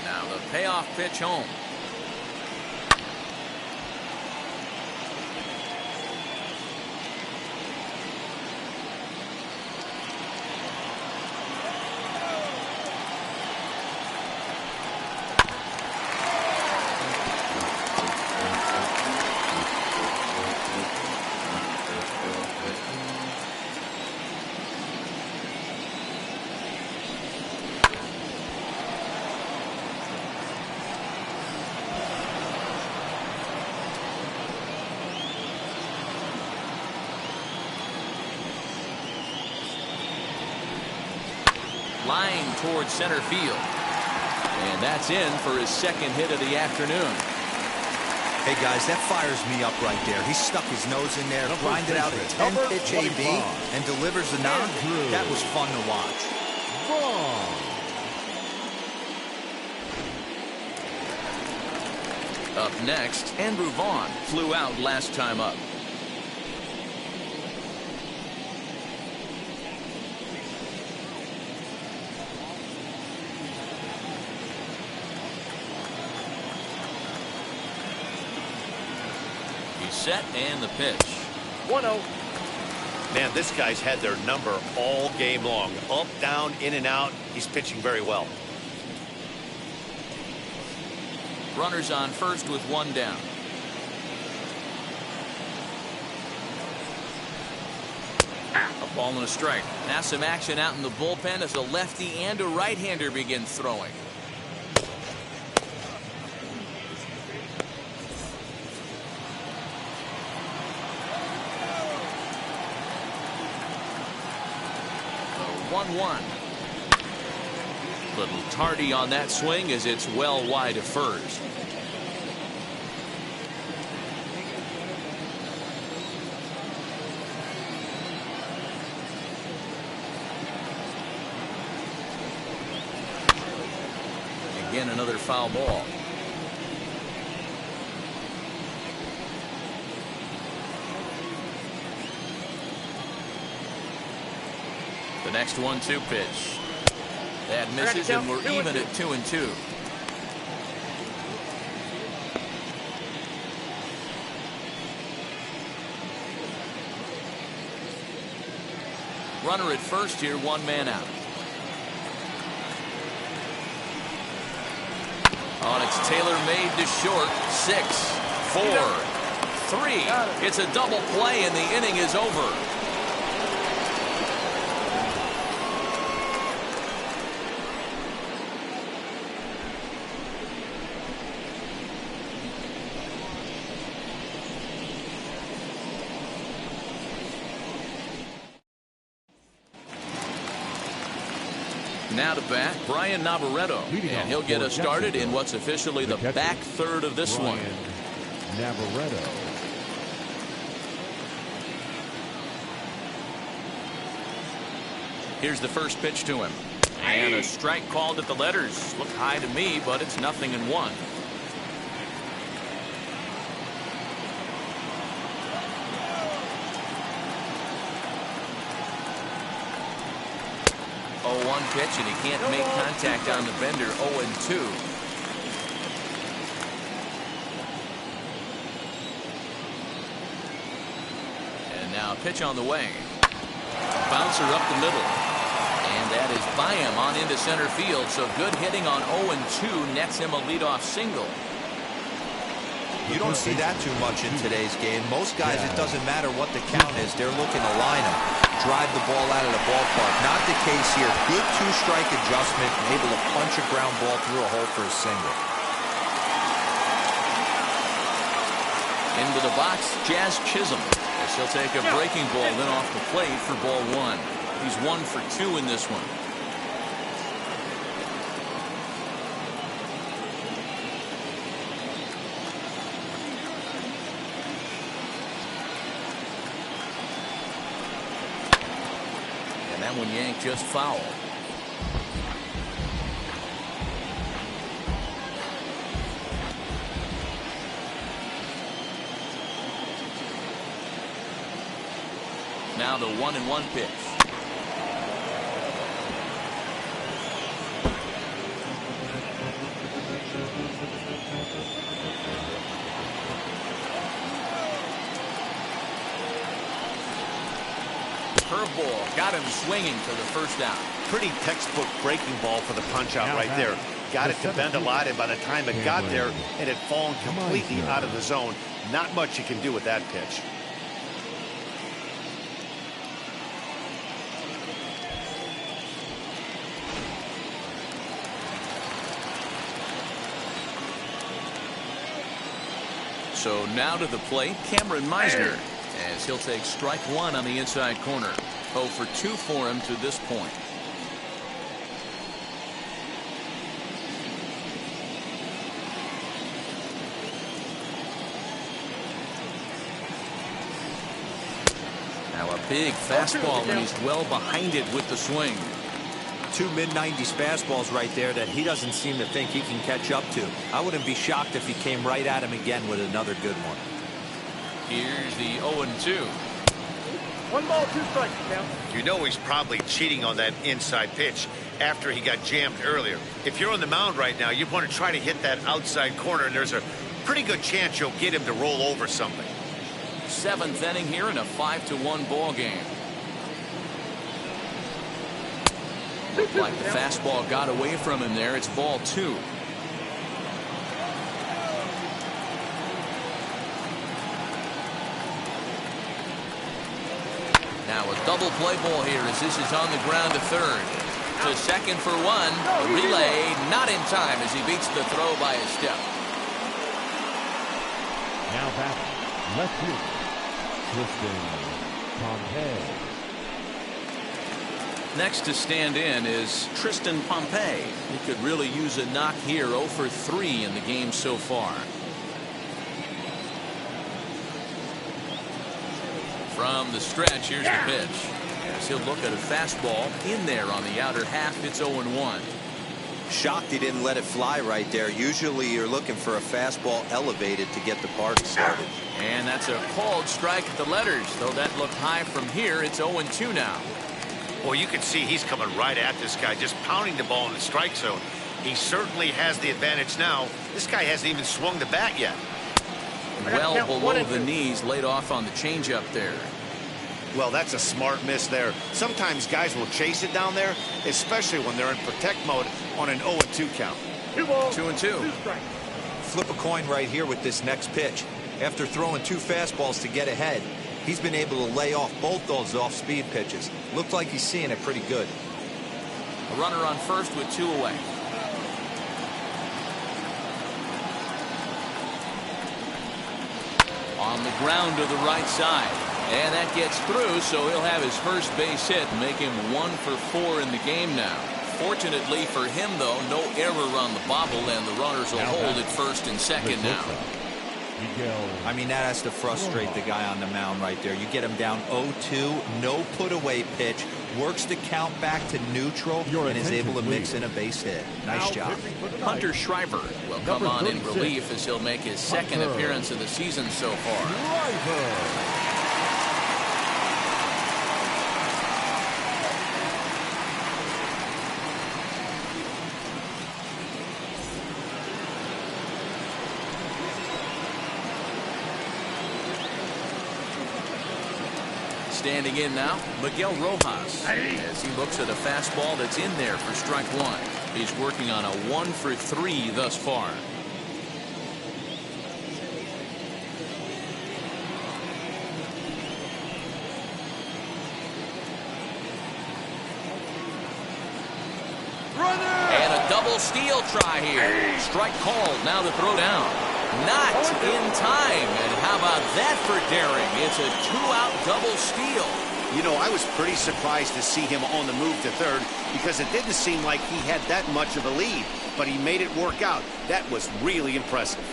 Now the payoff pitch home. Line towards center field. And that's in for his 2nd hit of the afternoon. Hey, guys, that fires me up right there. He stuck his nose in there, grinded out a 10-pitch AB, and delivers the knock. That was fun to watch. Vaughn. Up next, Andrew Vaughn flew out last time up. Set and the pitch. 1-0. Man, this guy's had their number all game long. Up, down, in and out. He's pitching very well. Runners on first with 1 down. A ball and a strike. Now some action out in the bullpen as a lefty and a right-hander begin throwing. The 1-1. Little tardy on that swing as it's well wide of first. Again, another foul ball. The next 1-2 pitch. That misses, and we're even at 2-2. Runner at first here, 1 man out. On it's Taylor made to short. 6, 4, 3. It's a double play, and the inning is over. Now to bat, Brian Navarreto, and he'll get us started in what's officially the back third of this one. Navarreto. Here's the first pitch to him. And a strike called at the letters. Look high to me, but it's 0-1. One pitch, and he can't make contact on the bender. 0-2. And now pitch on the way. Bouncer up the middle. And that is by him on into center field. So good hitting on 0-2 nets him a leadoff single. You don't see that too much in today's game. Most guys, it doesn't matter what the count is. They're looking to line him, drive the ball out of the ballpark. Not the case here. Good two-strike adjustment, and able to punch a ground ball through a hole for a single. Into the box, Jazz Chisholm. As he'll take a breaking ball then off the plate for ball 1. He's 1 for 2 in this one. That one yanked just foul. Now the 1-1 pitch. Curveball got him swinging for the first out. Pretty textbook breaking ball for the punch out right there. Got it to bend a lot, and by the time it got there, it had fallen completely out of the zone. Not much you can do with that pitch. So now to the plate, Cameron Meisner, as he'll take strike 1 on the inside corner. 0 for 2 for him to this point. Now a big fastball, and he's well behind it with the swing. 2 mid-90s fastballs right there that he doesn't seem to think he can catch up to. I wouldn't be shocked if he came right at him again with another good one. Here's the 0-2. 1 ball, 2 strikes now. You know he's probably cheating on that inside pitch after he got jammed earlier. If you're on the mound right now, you want to try to hit that outside corner, and there's a pretty good chance you'll get him to roll over something. 7th inning here in a 5-1 ball game. Looked like the fastball got away from him there. It's ball 2. Now a double play ball here as this is on the ground to third. To second for 1. The relay not in time as he beats the throw by a step. Now back left field, Tristan Pompey. Next to stand in is Tristan Pompey. He could really use a knock here. 0 for 3 in the game so far. From the stretch, here's the pitch. As he'll look at a fastball in there on the outer half. It's 0-1. Shocked he didn't let it fly right there. Usually you're looking for a fastball elevated to get the party started. And that's a called strike at the letters. Though that looked high from here, it's 0-2 now. Well, you can see he's coming right at this guy, just pounding the ball in the strike zone. He certainly has the advantage now. This guy hasn't even swung the bat yet. Well below the knees, laid off on the changeup there. Well, that's a smart miss there. Sometimes guys will chase it down there, especially when they're in protect mode on an 0-2 count. 2 balls, 2-2. 2 strikes. Flip a coin right here with this next pitch. After throwing 2 fastballs to get ahead, he's been able to lay off both those off-speed pitches. Looked like he's seeing it pretty good. A runner on first with 2 away. On the ground to the right side. And that gets through, so he'll have his first base hit, make him 1 for 4 in the game now. Fortunately for him, though, no error on the bobble, and the runners will hold at first and second now. I mean, that has to frustrate the guy on the mound right there. You get him down 0-2, no put-away pitch, works the count back to neutral, and is able to mix in a base hit. Nice job. Hunter Shriver will come on in relief as he'll make his second appearance of the season so far. Standing in now, Miguel Rojas, as he looks at a fastball that's in there for strike one. He's working on a 1-for-3 thus far. And a double steal try here. Strike called, now the throw down. Not in time, and how about that for daring? It's a 2-out double steal. You know, I was pretty surprised to see him on the move to third because it didn't seem like he had that much of a lead, but he made it work out. That was really impressive.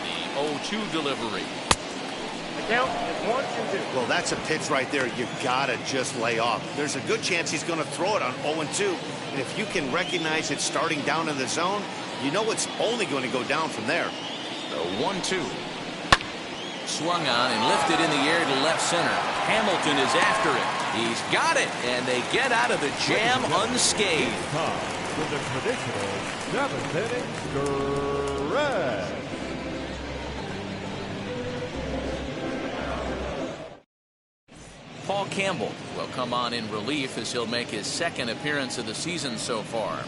The 0-2 delivery. Count is 1-2. Well, that's a pitch right there you gotta just lay off. There's a good chance he's going to throw it on 0-2, and if you can recognize it starting down in the zone, you know it's only going to go down from there. The 1-2 swung on and lifted in the air to left center. Hamilton is after it. He's got it, and they get out of the jam unscathed. With the traditional 7th inning stretch. Paul Campbell will come on in relief as he'll make his second appearance of the season so far.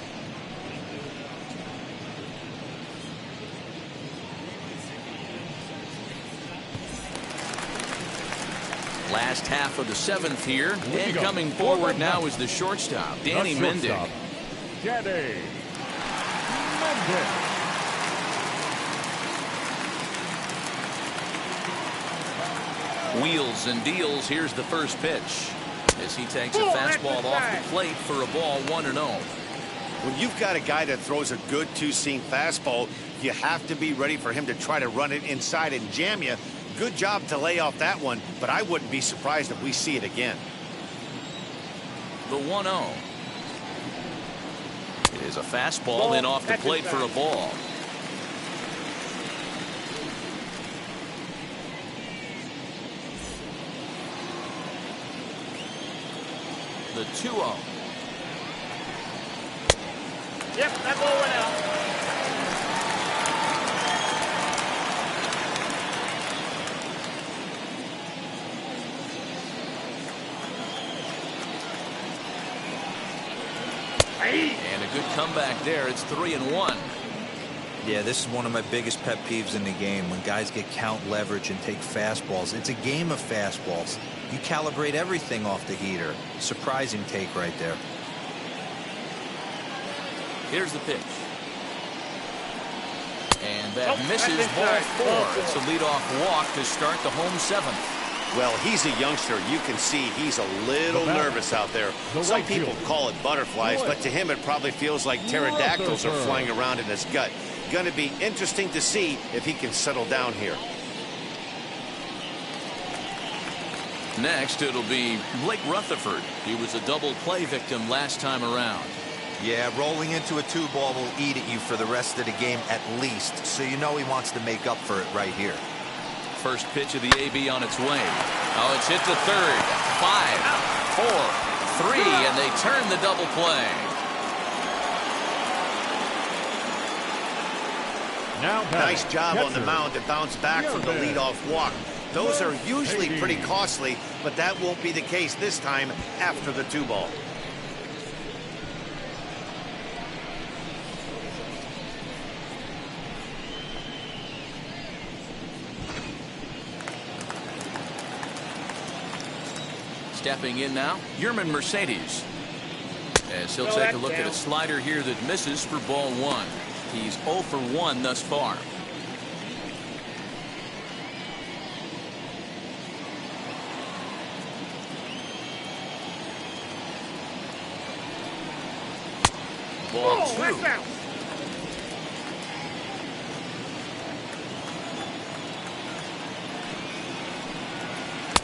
Last half of the 7th here, and coming forward now is the shortstop, Danny Mendick. Danny Mendick. Wheels and deals. Here's the first pitch as he takes a fastball off the plate for a ball 1-0. When you've got a guy that throws a good two-seam fastball, you have to be ready for him to try to run it inside and jam you. Good job to lay off that one, but I wouldn't be surprised if we see it again. The 1-0. It is a fastball in off the plate for a ball. The 2-0. Yep, that ball went out. And a good comeback there. It's 3-1. Yeah, this is one of my biggest pet peeves in the game, when guys get count leverage and take fastballs. It's a game of fastballs. You calibrate everything off the heater. Surprising take right there. Here's the pitch. And that misses ball 4. It's a leadoff walk to start the home 7th. Well, he's a youngster. You can see he's a little nervous out there. Some people call it butterflies, but to him it probably feels like pterodactyls are flying around in his gut. Going to be interesting to see if he can settle down here. Next, it'll be Blake Rutherford. He was a double play victim last time around. Yeah, rolling into a 2-ball will eat at you for the rest of the game at least, so you know he wants to make up for it right here. First pitch of the AB on its way. Oh, it's hit to third. 5, 4, 3, and they turn the double play. Nice job on the mound to bounce back from the leadoff walk. Those are usually pretty costly, but that won't be the case this time after the 2-ball. Stepping in now, Yerman Mercedes. As he'll take a look at a slider here that misses for ball 1. He's 0 for 1 thus far. Ball 2. That's out.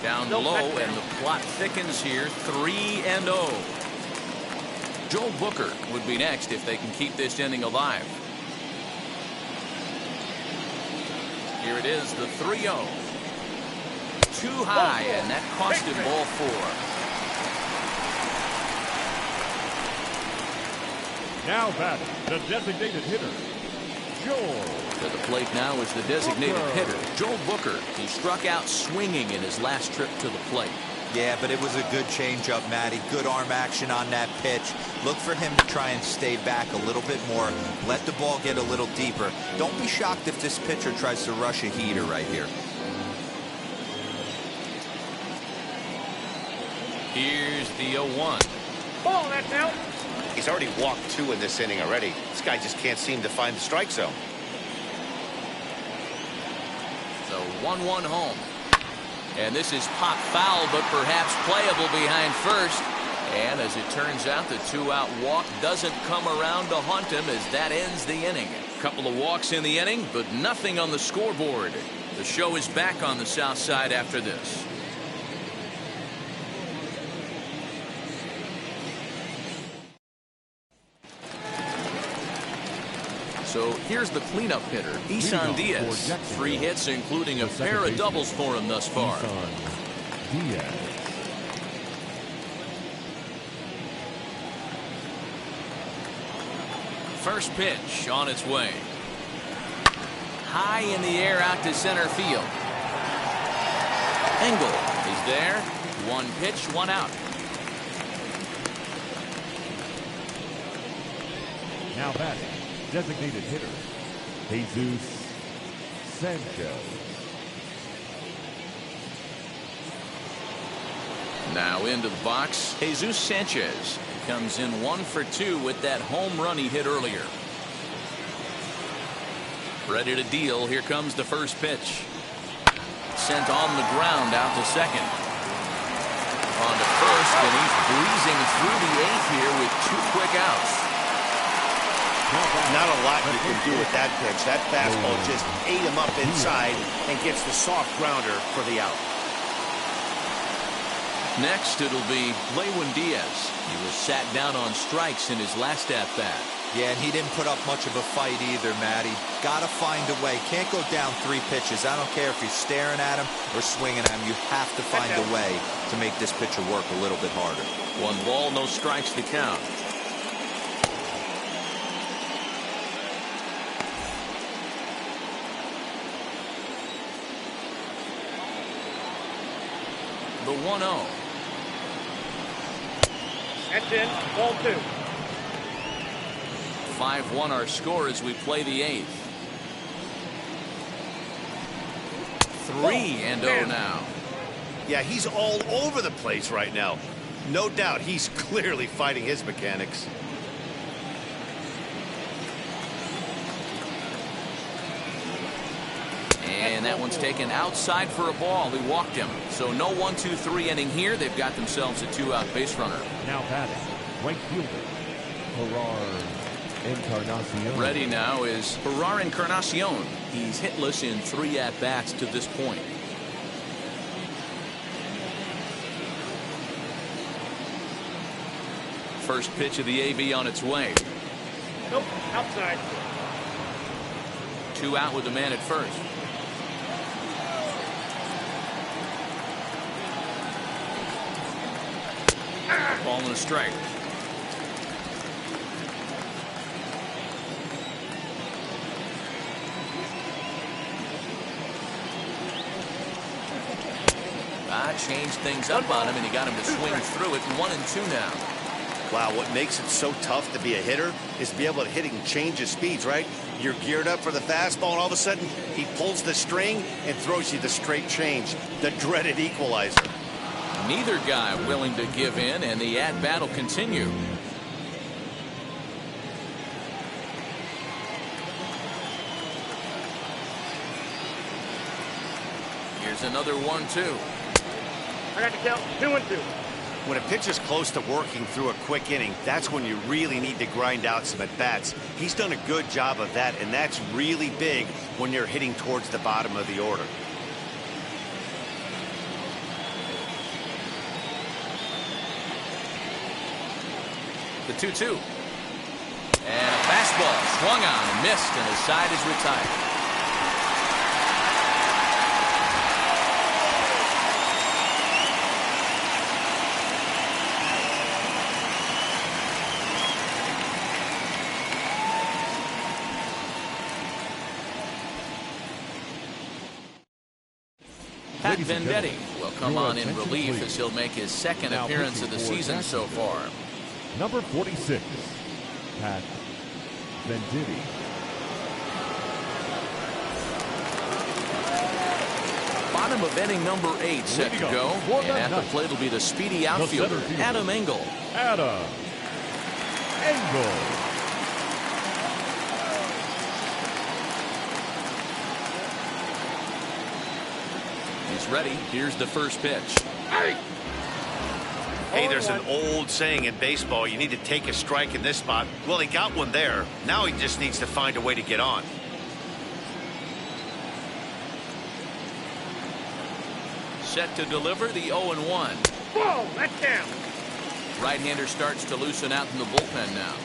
Down low, and the plot thickens here. 3-0. Joe Booker would be next if they can keep this inning alive. Here it is, the 3-0. Too high, and that cost him ball 4. Now batting, the designated hitter, Joel. To the plate now is the designated hitter, Joe Booker. He struck out swinging in his last trip to the plate. Yeah, but it was a good changeup, Matty. Good arm action on that pitch. Look for him to try and stay back a little bit more. Let the ball get a little deeper. Don't be shocked if this pitcher tries to rush a heater right here. Here's the 0-1. Ball, that's out. He's already walked 2 in this inning already. This guy just can't seem to find the strike zone. So 1-1 home. And this is pop foul, but perhaps playable behind first. And as it turns out, the 2-out walk doesn't come around to haunt him as that ends the inning. A couple of walks in the inning, but nothing on the scoreboard. The show is back on the south side after this. So here's the cleanup hitter, Isan Diaz. 3 hits, including a pair of doubles for him thus far. Diaz. First pitch on its way. High in the air out to center field. Engel is there. 1 pitch, 1 out. Now batting, designated hitter, Jesus Sanchez. Now into the box, Jesus Sanchez comes in 1 for 2 with that home run he hit earlier. Ready to deal. Here comes the first pitch. Sent on the ground out to second. On to first, and he's breezing through the 8th here with 2 quick outs. Not a lot you can do with that pitch. That fastball just ate him up inside and gets the soft grounder for the out. Next, it'll be Leore Diaz. He was sat down on strikes in his last at-bat. Yeah, and he didn't put up much of a fight either, Matty. Gotta find a way. Can't go down 3 pitches. I don't care if you're staring at him or swinging at him. You have to find a way to make this pitcher work a little bit harder. 1 ball, no strikes to count. The 1-0. That's in. Ball 2. 5-1 our score as we play the 8th. 3-0 now. Yeah, he's all over the place right now. No doubt he's clearly fighting his mechanics. And that one's taken outside for a ball. He walked him. So no 1-2-3 inning here. They've got themselves a 2-out base runner. Now batting, right fielder, Leore Garcia. Ready now is Leore Garcia. He's hitless in 3 at-bats to this point. First pitch of the AB on its way. Nope, outside. 2 out with the man at first. Ball and a strike. Changed things up on him, and he got him to swing through it. 1-2 now. Wow, what makes it so tough to be a hitter is to be able to hit and change his speeds, right? You're geared up for the fastball, and all of a sudden, he pulls the string and throws you the straight change, the dreaded equalizer. Neither guy willing to give in, and the at-bat will continue. Here's another 1-2. I got to count 2-2. When a pitcher's close to working through a quick inning, that's when you really need to grind out some at-bats. He's done a good job of that, and that's really big when you're hitting towards the bottom of the order. The 2-2. And a fastball swung on and missed, and his side is retired. Pat Venditti will come on in relief as he'll make his second appearance of the season so far. Number 46, Pat Venditti. Bottom of inning number 8 set to go. And at the plate will be the speedy outfielder, Adam Engel. Adam Engel. He's ready. Here's the first pitch. Hey, there's an old saying in baseball, you need to take a strike in this spot. Well, he got one there. Now he just needs to find a way to get on. Set to deliver the 0-1. Whoa, that's down. Right-hander starts to loosen out in the bullpen now.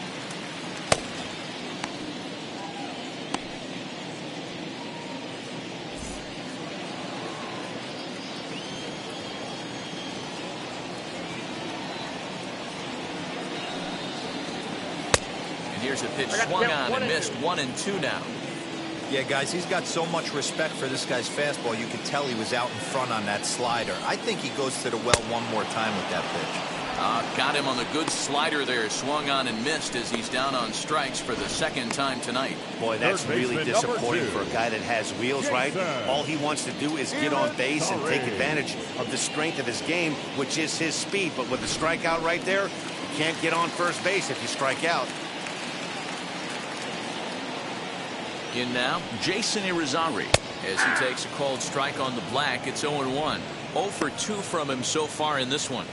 Here's a pitch swung on and missed. 1-2 now. Yeah, guys, he's got so much respect for this guy's fastball. You could tell he was out in front on that slider. I think he goes to the well one more time with that pitch. Got him on the good slider there. Swung on and missed as he's down on strikes for the second time tonight. Boy, that's really disappointing for a guy that has wheels, right? All he wants to do is get on base and take advantage of the strength of his game, which is his speed. But with the strikeout right there, you can't get on first base if you strike out. In now, Jason Irizarry as he takes a called strike on the black. It's 0-1. 0 for 2 from him so far in this one.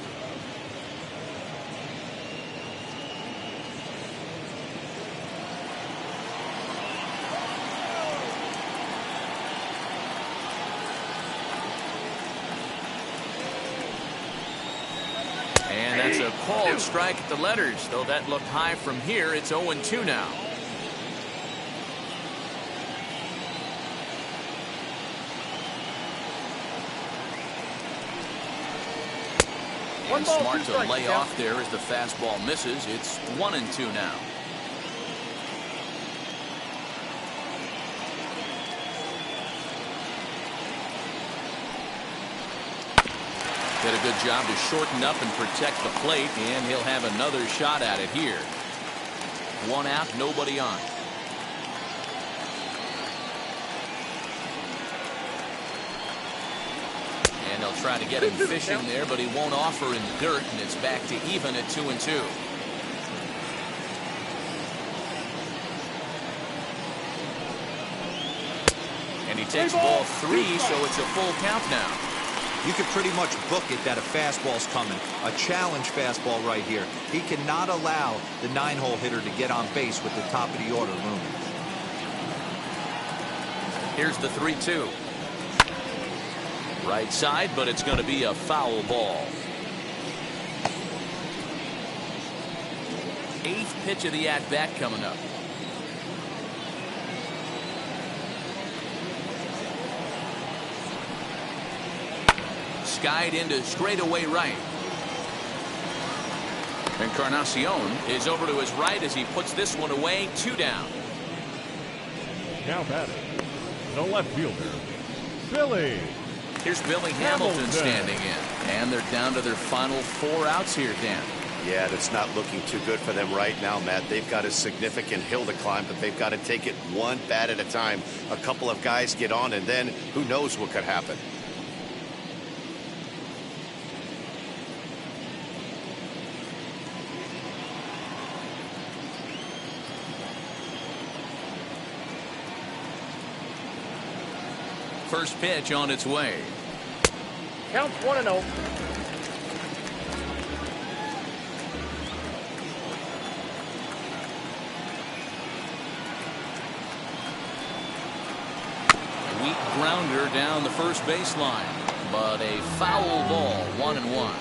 And that's a called strike at the letters, though that looked high from here. It's 0-2 now. And smart to lay off there as the fastball misses. It's 1-2 now. Did a good job to shorten up and protect the plate, and he'll have another shot at it here. 1 out, nobody on. And they'll try to get him fishing there, but he won't offer in the dirt, and it's back to even at 2-2. And he takes ball 3, so it's a full count now. You could pretty much book it that a fastball's coming. A challenge fastball right here. He cannot allow the 9-hole hitter to get on base with the top of the order looming. Here's the 3-2. Right side, but it's going to be a foul ball. 8th pitch of the at-bat coming up. Skied into straightaway right. Encarnacion is over to his right as he puts this one away. 2 down. Now batting, the left fielder, Billy. Here's Billy Hamilton standing in. And they're down to their final 4 outs here, Dan. Yeah, that's not looking too good for them right now, Matt. They've got a significant hill to climb, but they've got to take it one bat at a time. A couple of guys get on, and then who knows what could happen. First pitch on its way. Counts 1-0. grounder down the first baseline, but a foul ball, 1-1.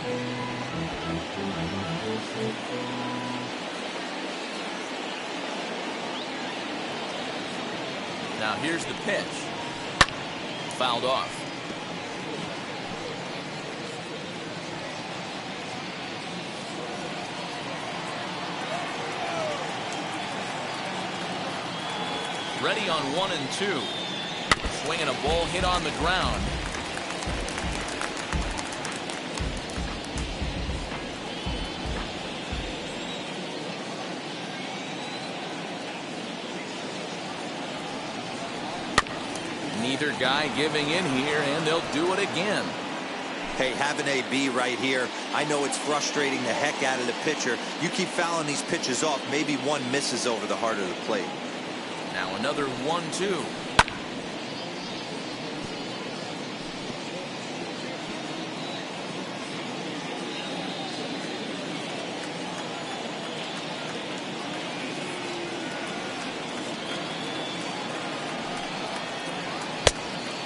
Now here's the pitch. Fouled off. Ready on 1-2. Swinging a ball hit on the ground. Neither guy giving in here, and they'll do it again. Hey, have an AB right here. I know it's frustrating the heck out of the pitcher. You keep fouling these pitches off, maybe one misses over the heart of the plate. Now another 1-2.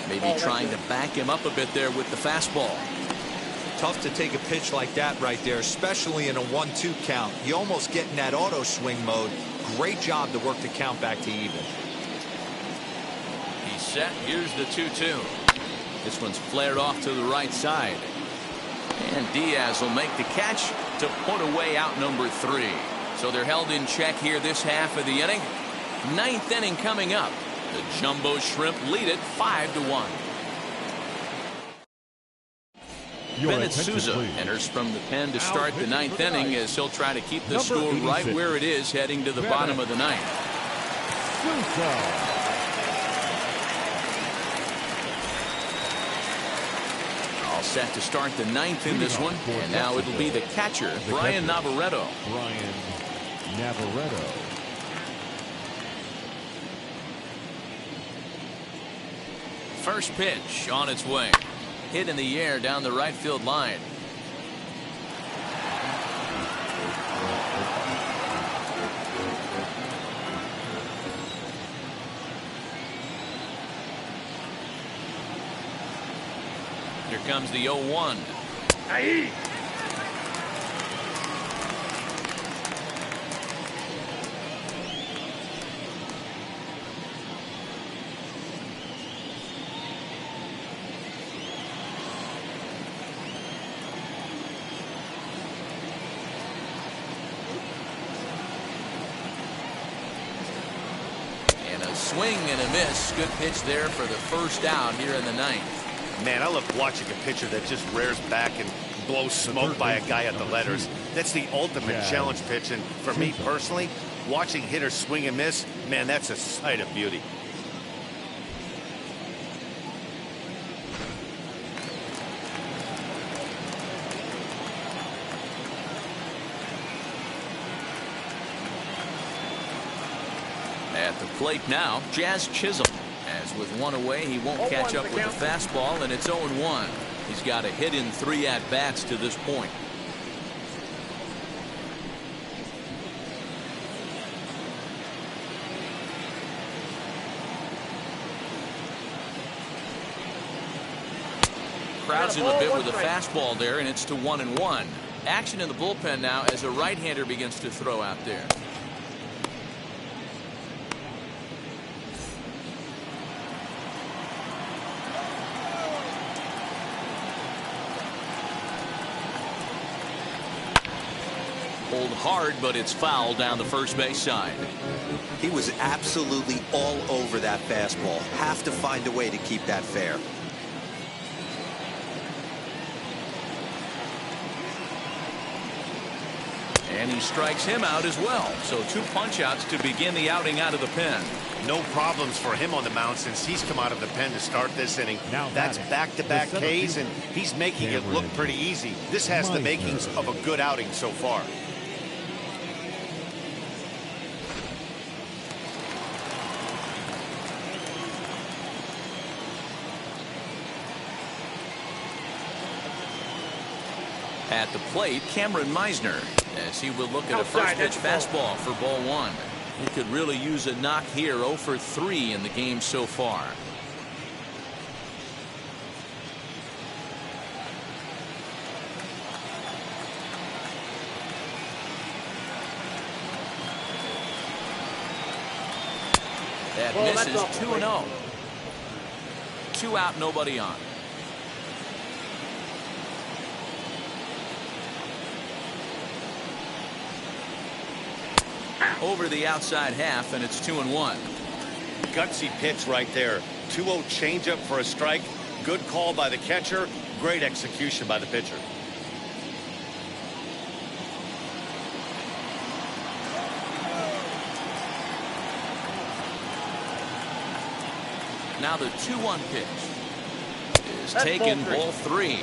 Maybe trying to back him up a bit there with the fastball. Tough to take a pitch like that right there, especially in a 1-2 count. You almost get in that auto swing mode. Great job to work the count back to even. He's set. Here's the 2-2. This one's flared off to the right side. And Diaz will make the catch to put away out number 3. So they're held in check here this half of the inning. 9th inning coming up. The Jumbo Shrimp lead it 5-1. Bennett Souza enters from the pen to start the 9th inning as he'll try to keep the score right where it is heading to the bottom of the 9th. All set to start the 9th in this one, and now it'll be the catcher, Brian Navarreto. First pitch on its way. Hit in the air down the right field line. Here comes the 0-1. Aye. Swing and a miss. Good pitch there for the first out here in the 9th. Man, I love watching a pitcher that just rears back and blows smoke by a guy at the letters. That's the ultimate challenge pitch. And for me personally, watching hitters swing and miss, man, that's a sight of beauty. At the plate now, Jazz Chisholm. As with one away, he won't catch up with the fastball, and it's 0-1. He's got a hit in 3 at-bats to this point. Crowds him a bit with a fastball there, and it's to 1-1. Action in the bullpen now as a right-hander begins to throw out there. Pulled hard, but it's foul down the first base side. He was absolutely all over that fastball. Have to find a way to keep that fair. And he strikes him out as well. So 2 punch-outs to begin the outing out of the pen. No problems for him on the mound since he's come out of the pen to start this inning. That's back-to-back Ks, and he's making it look pretty easy. This has the makings of a good outing so far. At the plate, Cameron Meisner, as he will look at a first-pitch fastball for ball 1. He could really use a knock here. 0 for 3 in the game so far. That Well, misses. that's 2-0. 2 out, nobody on. Over the outside half, and it's 2-1. Gutsy pitch right there. 2-0 changeup for a strike. Good call by the catcher. Great execution by the pitcher. Now the 2-1 pitch is taken, ball 3.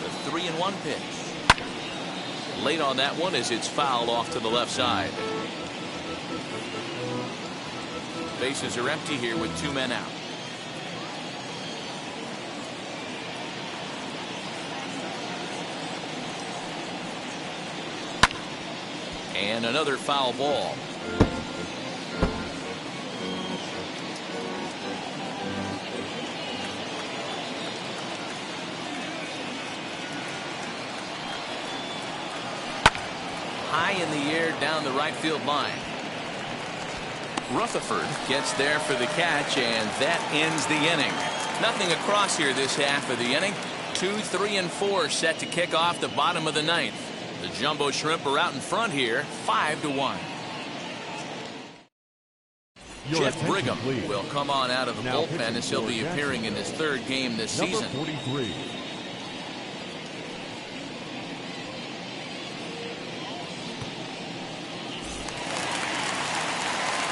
The 3-1 pitch. Late on that one as it's fouled off to the left side. Bases are empty here with 2 men out. And another foul ball. High in the air down the right field line. Rutherford gets there for the catch, and that ends the inning. Nothing across here this half of the inning. 2, 3, and 4 set to kick off the bottom of the 9th. The Jumbo Shrimp are out in front here, 5-1. Jeff Brigham will come on out of the bullpen as he'll be appearing in his 3rd game this season. Number 43.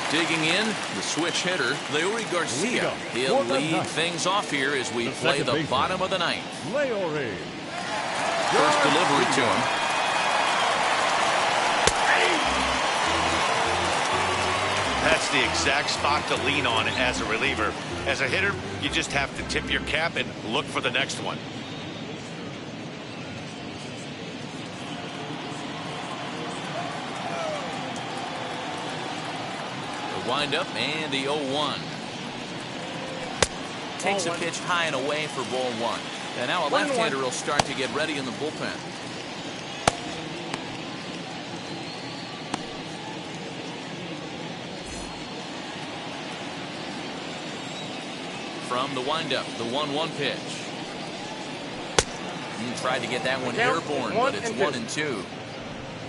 Digging in, the switch hitter, Leore Garcia. He'll lead things off here as we play the bottom of the 9th. Leore. First delivery to him. That's the exact spot to lean on as a reliever. As a hitter, you just have to tip your cap and look for the next one. Wind-up and the 0-1. Takes a pitch high and away for ball 1. And now a left-hander will start to get ready in the bullpen. From the wind-up, the 1-1 pitch. Tried to get that one airborne, but it's 1-2.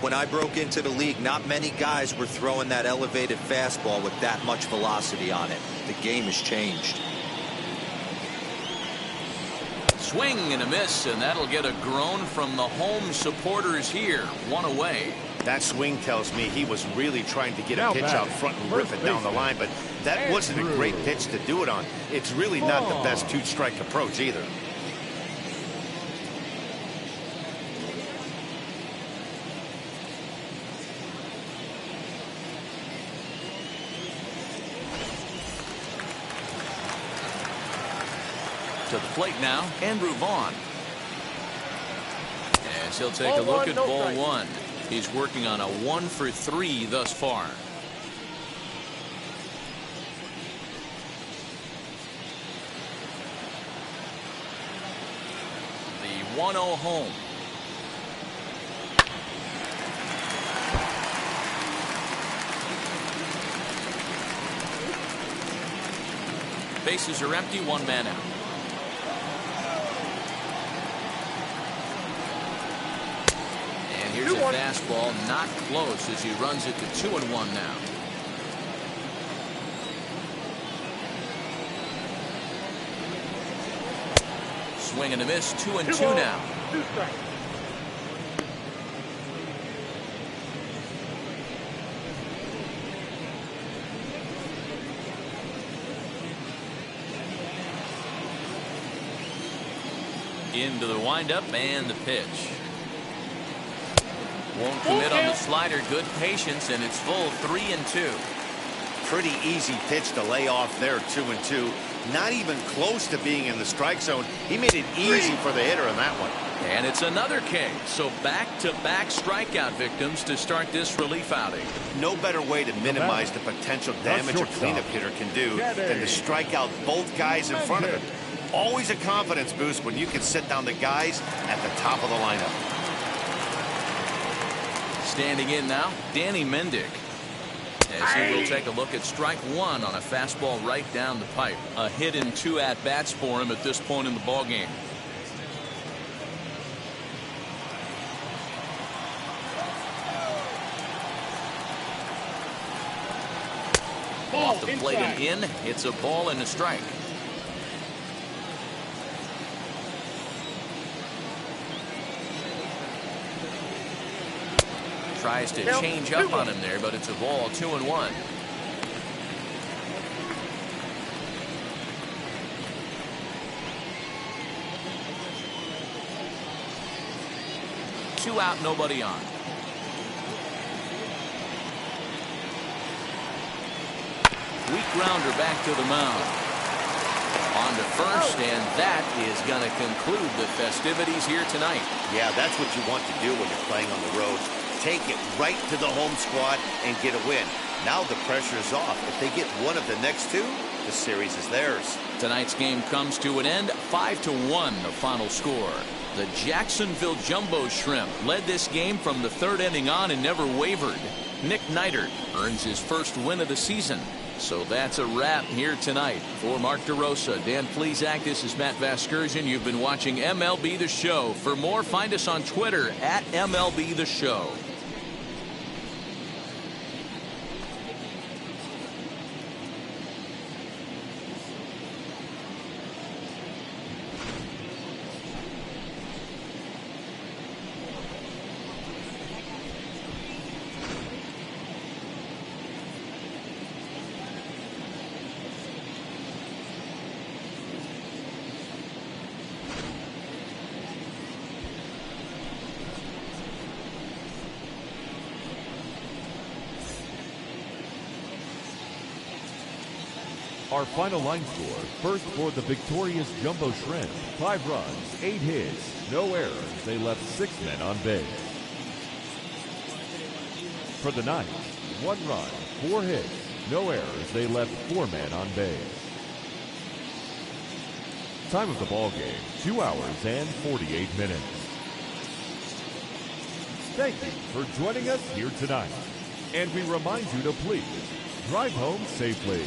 When I broke into the league, not many guys were throwing that elevated fastball with that much velocity on it. The game has changed. Swing and a miss, and that'll get a groan from the home supporters here. 1 away. That swing tells me he was really trying to get a pitch out front and rip it down the line, but that wasn't a great pitch to do it on. It's really not the best 2-strike approach either. To the plate now, Andrew Vaughn. As he'll take a look at ball 1. He's working on a 1 for 3 thus far. The 1-0 home. Bases are empty, 1 man out. Here's a fastball, not close as he runs it to 2-1 now. Swing and a miss, 2-2 now. 2 strikes. Into the windup and the pitch. Won't commit on the slider. Good patience, and it's full 3-2. Pretty easy pitch to lay off there, 2-2. not even close to being in the strike zone. He made it easy for the hitter on that one. And it's another K. So back-to-back strikeout victims to start this relief outing. No better way to minimize the potential damage a cleanup hitter can do than to strike out both guys in front of him. Always a confidence boost when you can set down the guys at the top of the lineup. Standing in now, Danny Mendick. As he will take a look at strike one on a fastball right down the pipe. A hit in 2 at-bats for him at this point in the ballgame. Off the plate and in. It's a ball and a strike. Tries to change up on him there, but it's a ball. 2-1. Two out, nobody on. Weak grounder back to the mound. On to first, and that is going to conclude the festivities here tonight. Yeah, that's what you want to do when you're playing on the road. Take it right to the home squad and get a win. Now the pressure is off. If they get one of the next two, the series is theirs. Tonight's game comes to an end. 5-1 the final score. The Jacksonville Jumbo Shrimp led this game from the 3rd inning on and never wavered. Nick Neidert earns his first win of the season. So that's a wrap here tonight. For Mark DeRosa, Dan Plesac, this is Matt Vasgersian. You've been watching MLB The Show. For more, find us on Twitter at MLB The Show. Our final line score, first for the victorious Jumbo Shrimp, 5 runs, 8 hits, no errors. They left 6 men on base. For the ninth, 1 run, 4 hits, no errors. They left 4 men on base. Time of the ball game, 2 hours and 48 minutes. Thank you for joining us here tonight. And we remind you to please drive home safely.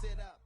Sit up.